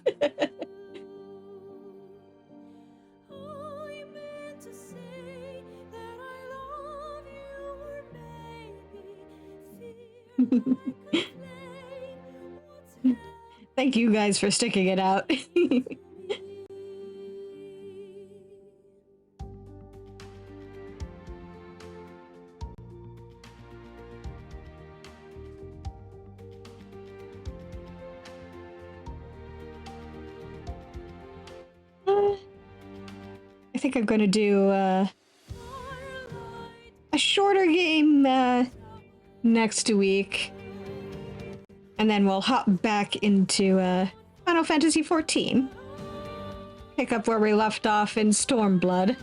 Thank you guys for sticking it out. I think I'm going to do a shorter game next week. And then we'll hop back into Final Fantasy XIV. Pick up where we left off in Stormblood.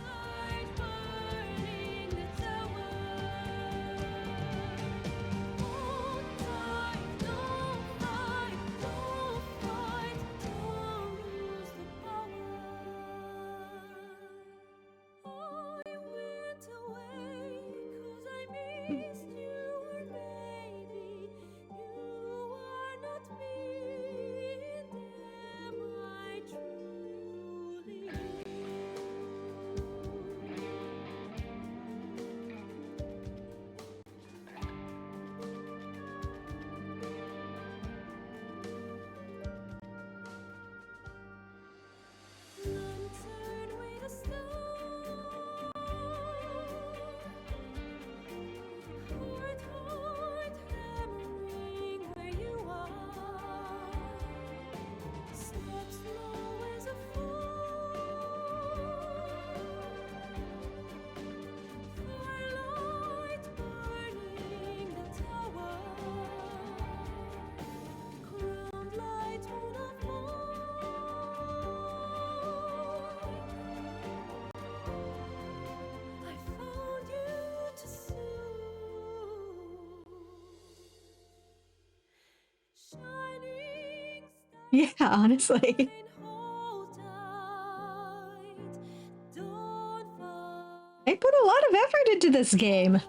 Yeah, honestly. They put a lot of effort into this game.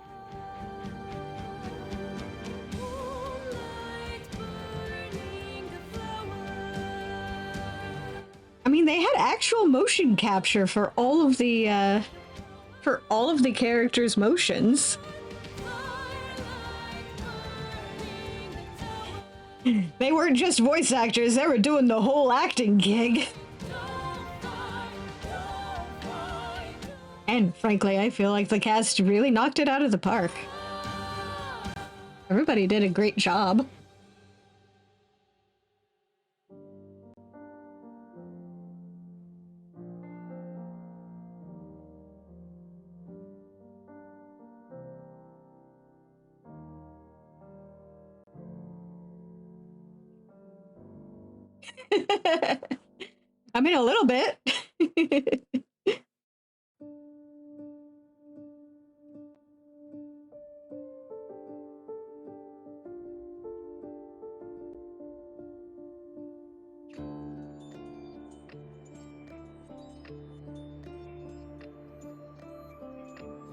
I mean, they had actual motion capture for all of the characters' motions. They weren't just voice actors, they were doing the whole acting gig. And frankly, I feel like the cast really knocked it out of the park. Everybody did a great job. I mean, a little bit.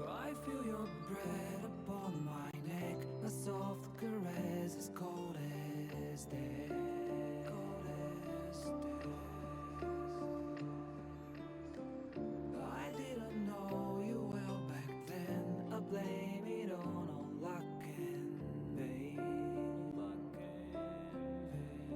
I feel your breath upon my neck, a soft caress as cold as death. Cold as death. I didn't know you well back then. I blame it on all luck and pain. Luck and pain.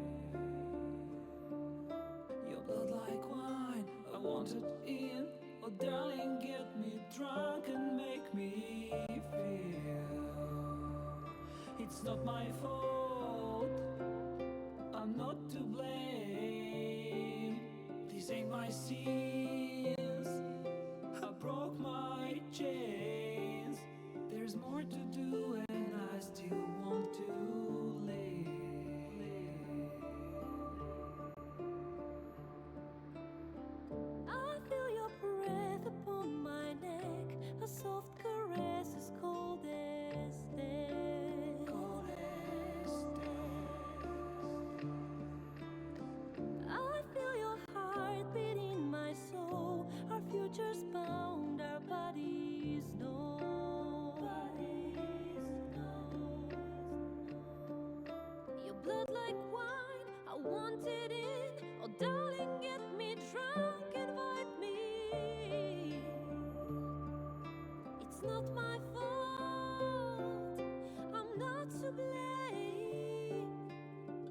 Your blood like wine, I want it in. Oh darling, get me drunk and make me feel it's not my fault, I'm not to blame. These ain't my sins, I broke my more to do, and I still want to live. I feel your breath upon my neck, a soft caress as cold as death. Cold as death. I feel your heart beat in my soul, our futures bound, our bodies know. Your blood like wine, I want it in. Oh, darling, get me drunk, invite me. It's not my fault, I'm not to blame.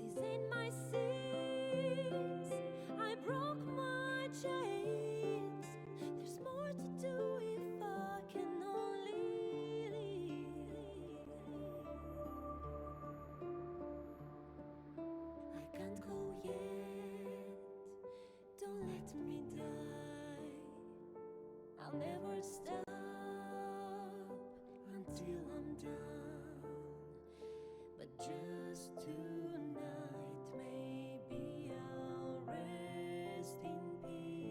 These ain't my sins, I broke my chains. There's more to do if I can only leave. I can't go yet, don't let me die. I'll never stop until I'm done. But just tonight, maybe I'll rest in peace.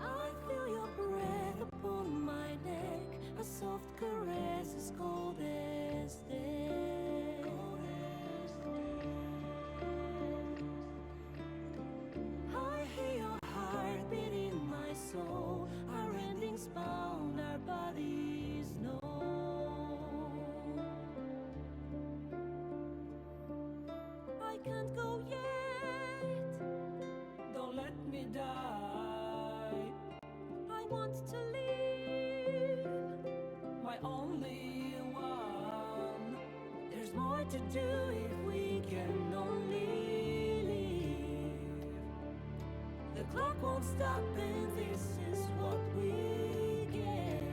I feel your breath upon my neck, a soft caress as cold as death. I hear your heart beat in my soul, our endings bound, our bodies know. I can't go yet, Don't let me die. I want to live, My only one. There's more to do if we can only live. The clock won't stop, and this is what we get.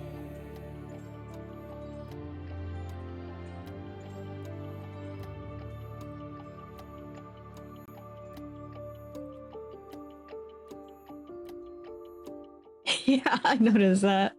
Yeah, I noticed that.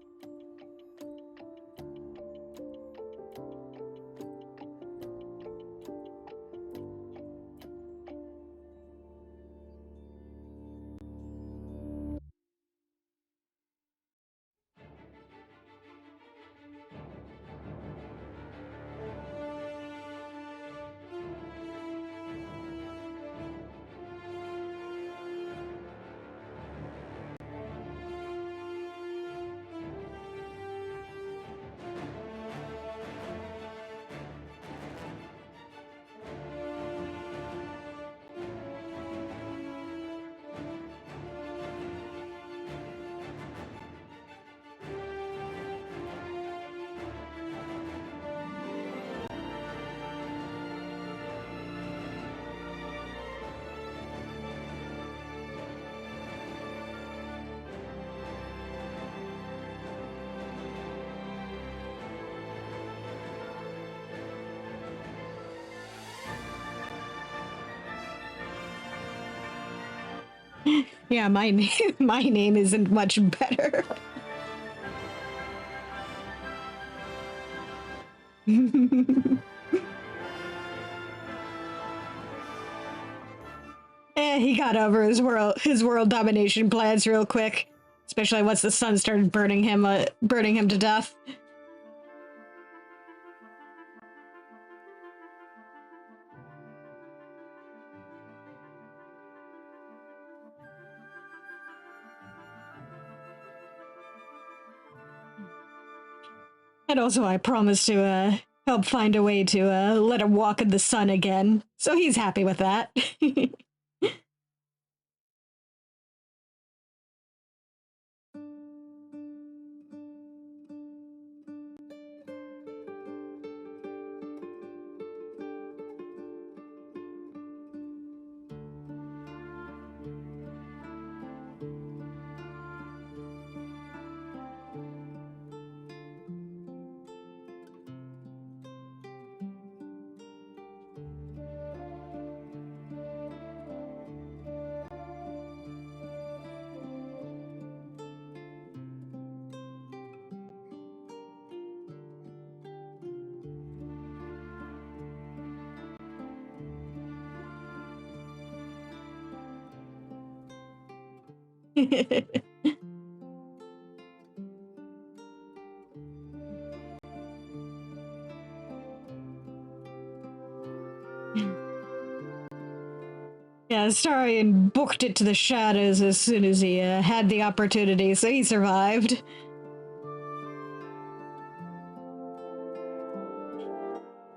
Yeah, my name my name isn't much better. He got over his world domination plans real quick, especially once the sun started burning him to death. And also, I promised to help find a way to let him walk in the sun again, so he's happy with that. Yeah, Astarion booked it to the shadows as soon as he had the opportunity, so he survived.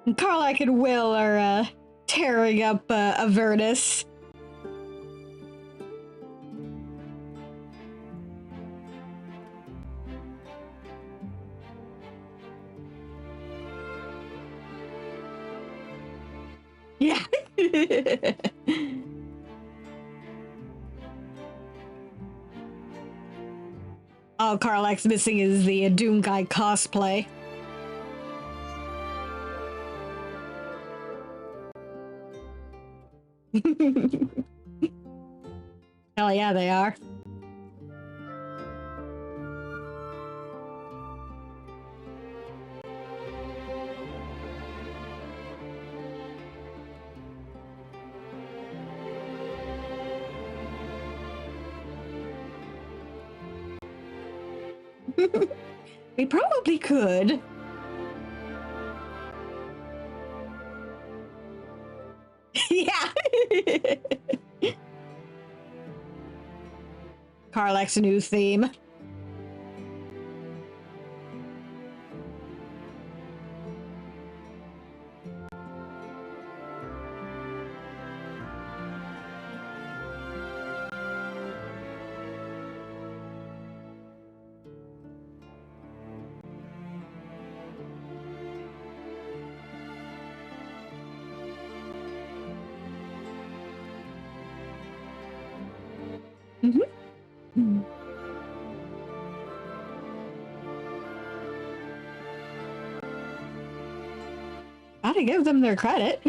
And Karlach and Will are tearing up Avernus. Yeah. All Karlach's missing is the Doom Guy cosplay. Hell yeah, they are. We probably could. Yeah. Karlach's new theme. Mm-hmm. Gotta give them their credit.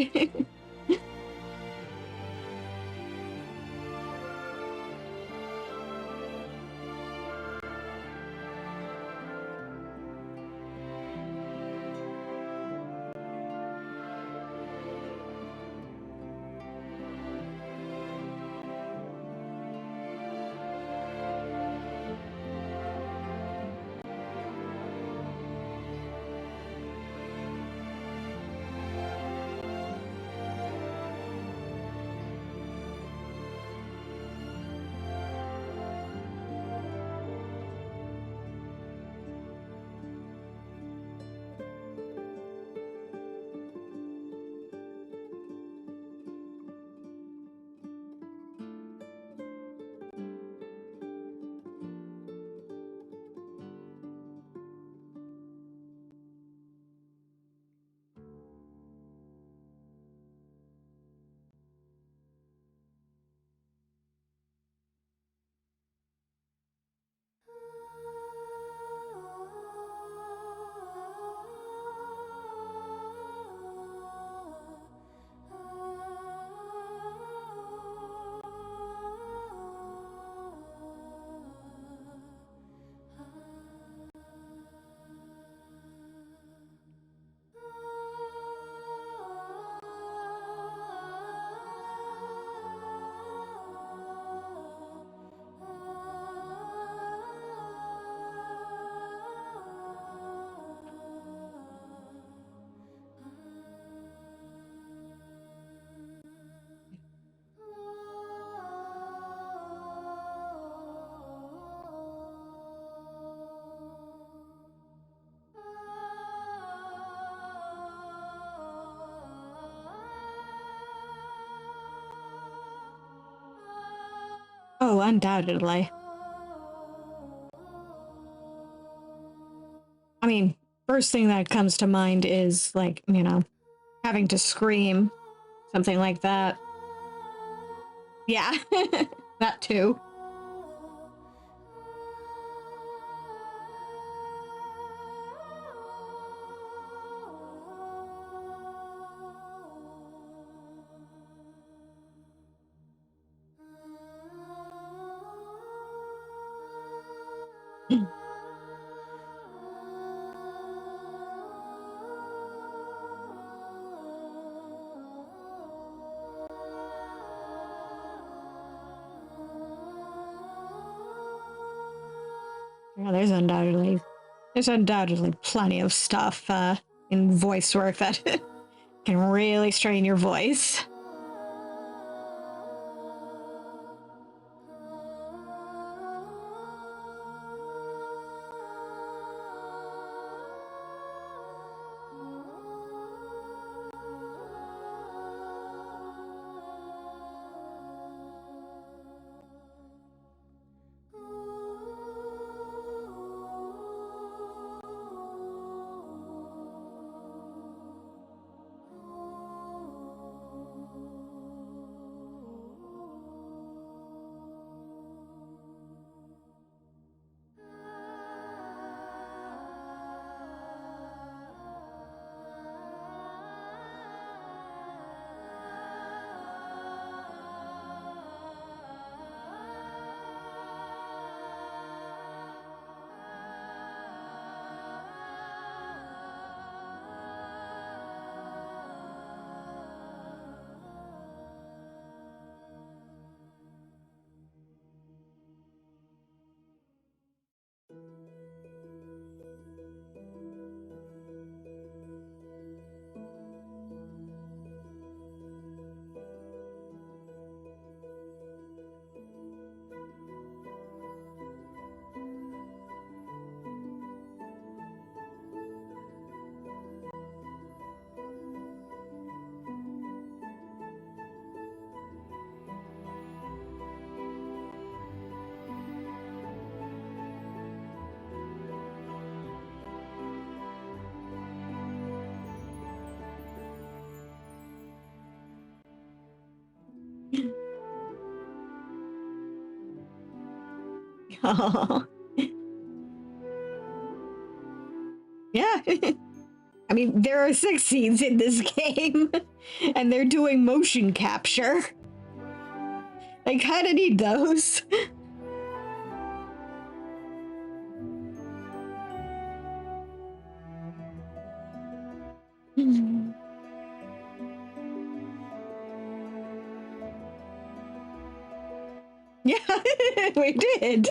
Oh, undoubtedly. I mean, first thing that comes to mind is, like, you know, having to scream. Something like that. Yeah, that too. Yeah, there's undoubtedly plenty of stuff in voice work that can really strain your voice. Oh. Yeah. I mean, there are 6 scenes in this game, and they're doing motion capture. I kind of need those. Yeah, we did.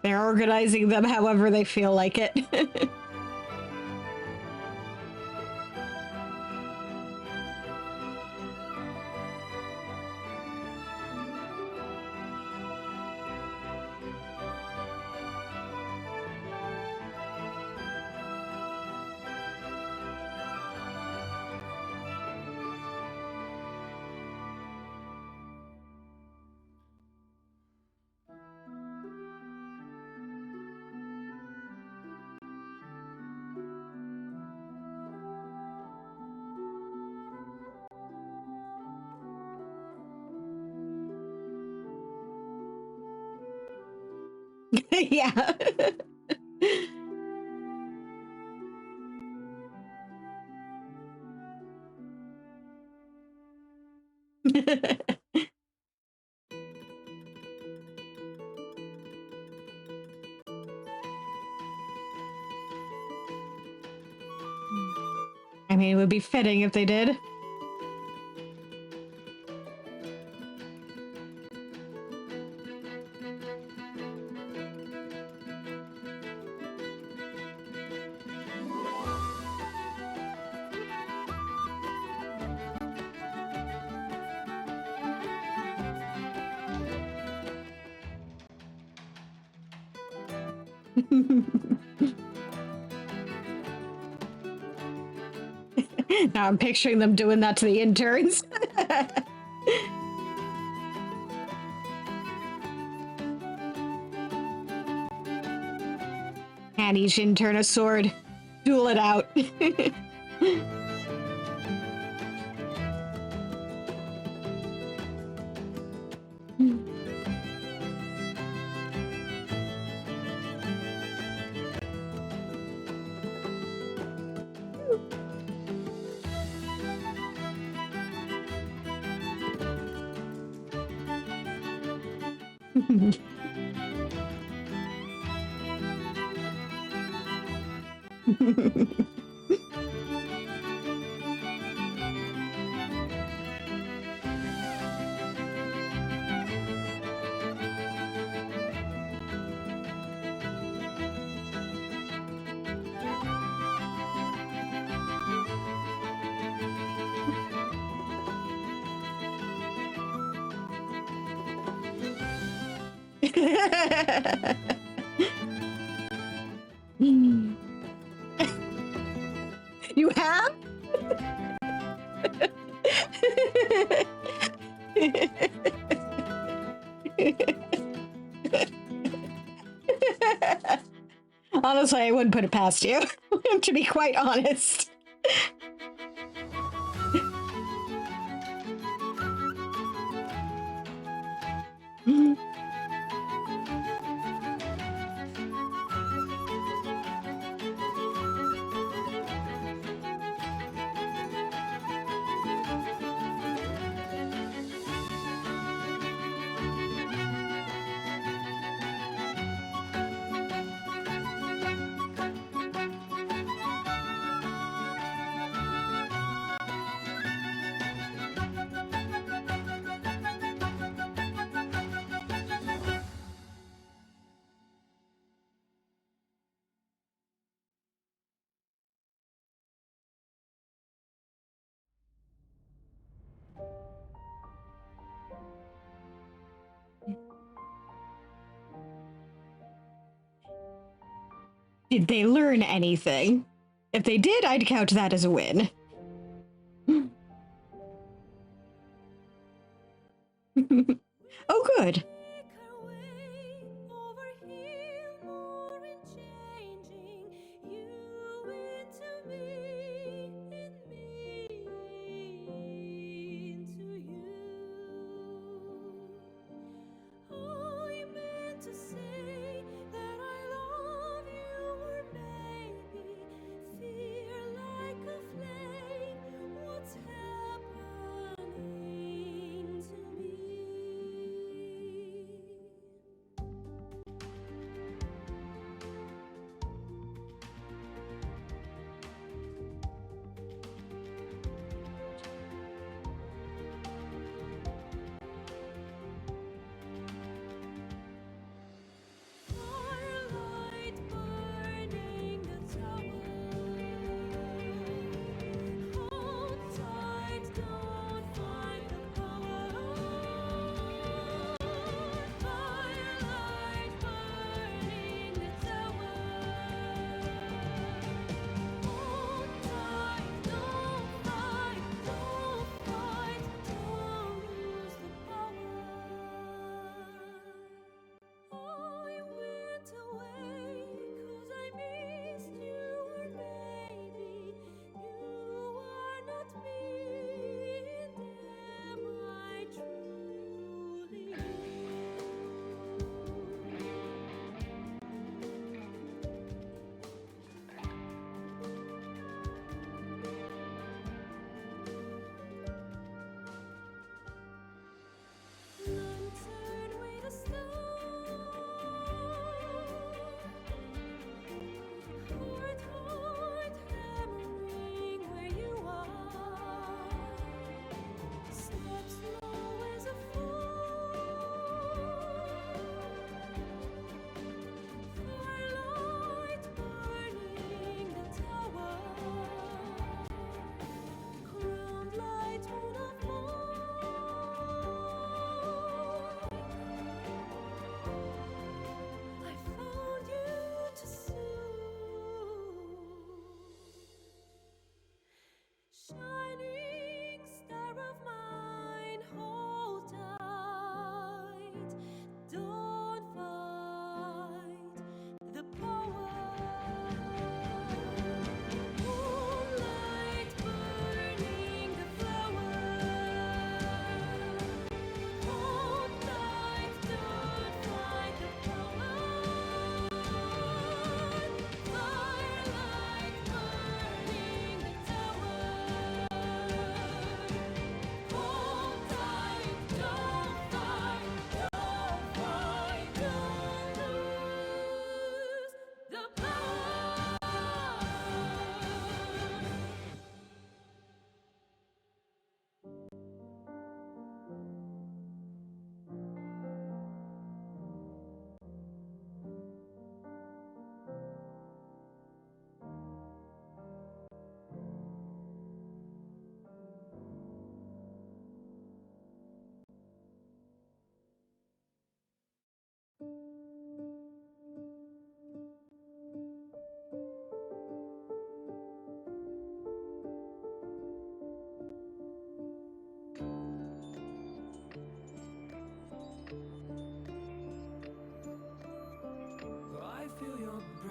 They're organizing them however they feel like it. Yeah. mean, it would be fitting if they did. Now I'm picturing them doing that to the interns. Hand each intern a sword. Duel it out. You have? Honestly, I wouldn't put it past you, to be quite honest. Did they learn anything? If they did, I'd count that as a win. Oh, good.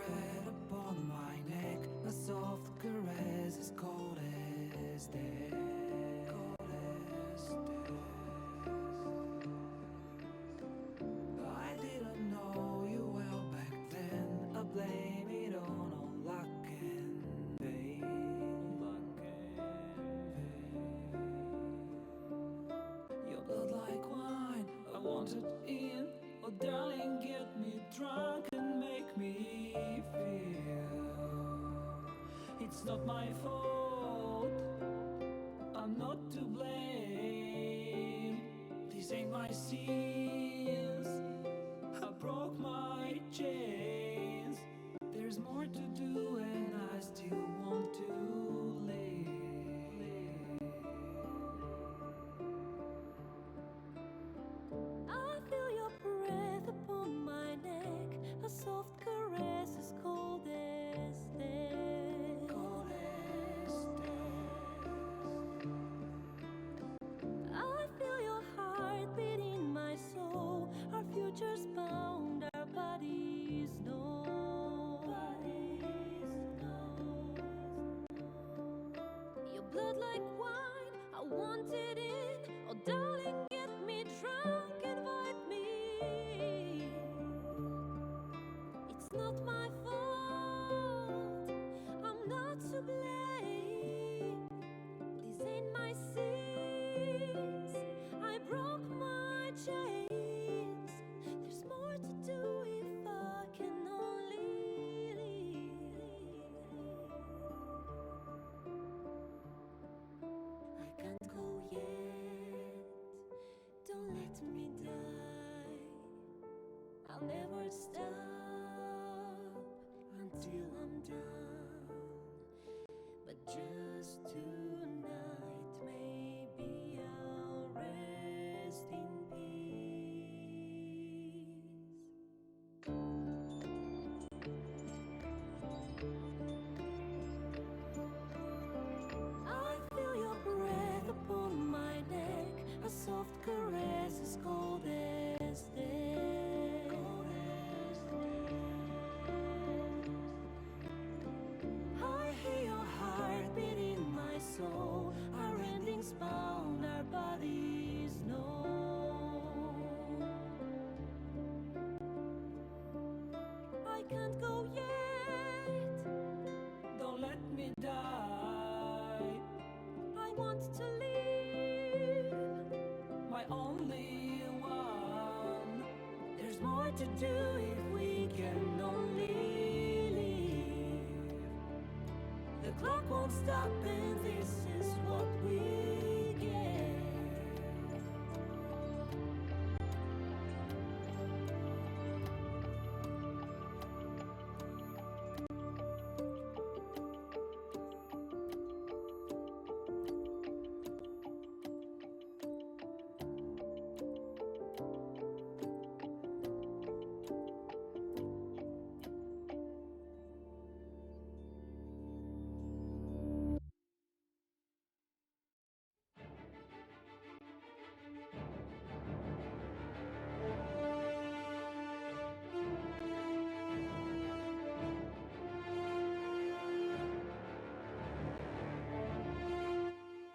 breath upon my neck, a soft caress as cold as death. Cold as death. I didn't know you well back then. I blame it on luck and fate. Luck and fate. Your blood like wine, I want it in. Oh darling, get me drunk and make me feel it's not my fault, I'm not to blame. These ain't my sins, I broke my chains. There's more to do and I still want to live. I feel your breath upon my neck, a soft caress as cold as death. Cold as death. I feel your heart beat in my soul. Our futures bound, our bodies know. Your blood like wine, I want it in. Oh darling, get me drunk, invite me. It's not my fault, I'm not to blame. These ain't my sins, I broke my chains. There's more to do if I can only leave. I can't go yet, don't let me die. I'll never stop until I'm done. But just tonight, maybe I'll rest in peace. I feel your breath upon my neck, a soft caress as cold as death. I hear your heart beat in my soul. Our endings bound, our bodies know. I can't go yet, Don't let me die, I want to live. my only one. There's more to do if we can only leave. The clock won't stop and this is what we get.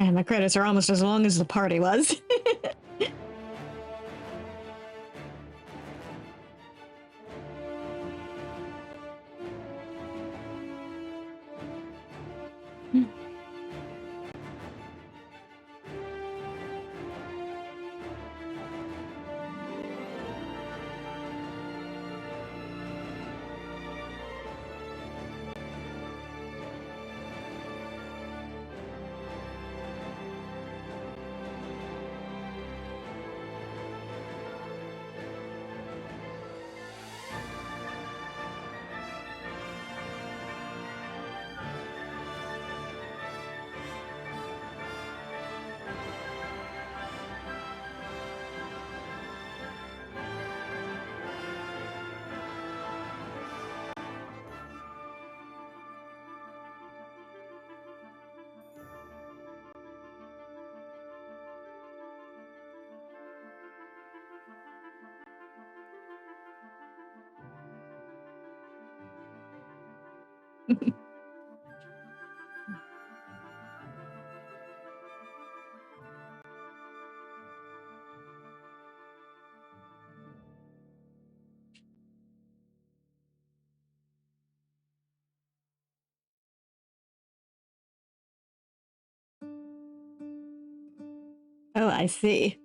And the credits are almost as long as the party was. Oh, I see.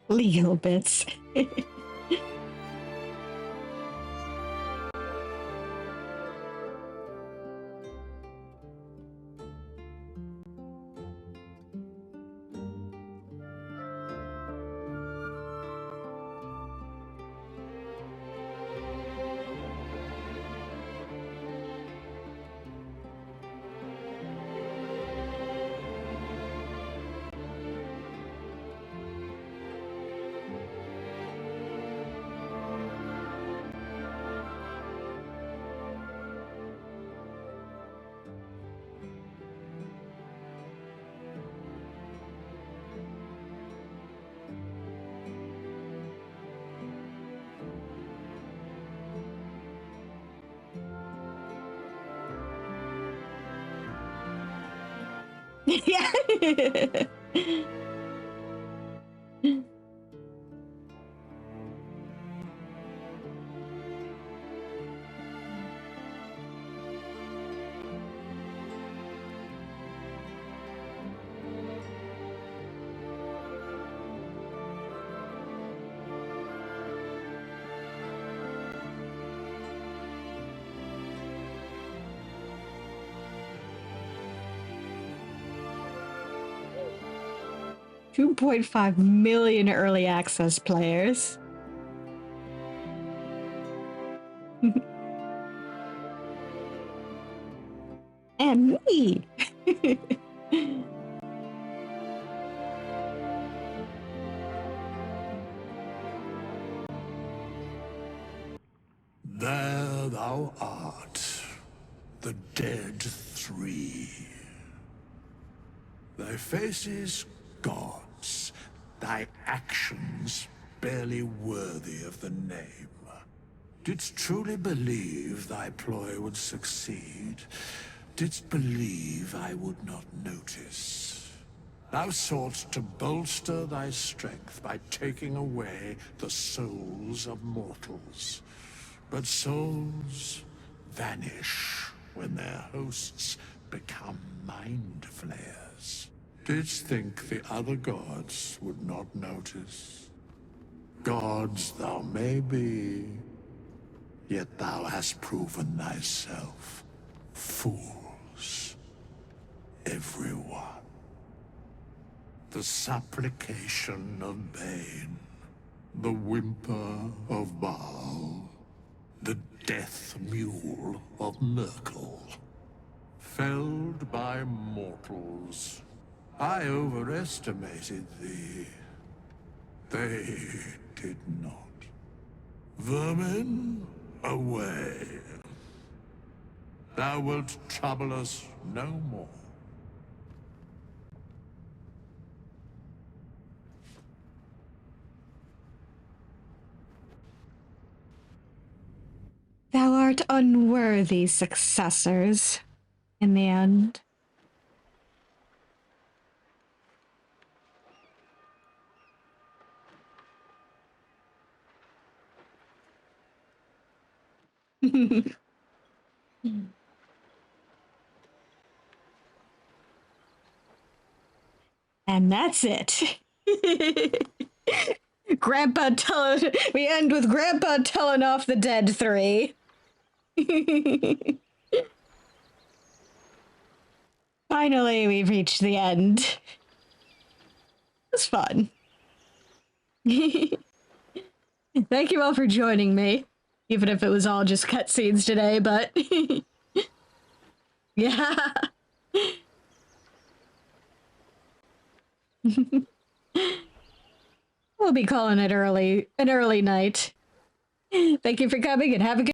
Legal bits. Yeah. 2.5 million early access players. And me. There thou art, the dead three. Thy faces gods, thy actions barely worthy of the name. Didst truly believe thy ploy would succeed? Didst believe I would not notice? Thou soughtst to bolster thy strength by taking away the souls of mortals. But souls vanish when their hosts become mind flayers. Didst think the other gods would not notice? Gods thou may be, yet thou hast proven thyself fools. Everyone. The supplication of Bane, the whimper of Baal, the death mule of Merkel. Felled by mortals. I overestimated thee. They did not. Vermin, away. Thou wilt trouble us no more. quite unworthy successors in the end. And that's it. We end with Grandpa telling off the dead three. Finally, we've reached the end. It was fun. Thank you all for joining me, even if it was all just cutscenes today, but yeah. We'll be calling it an early night. Thank you for coming and have a good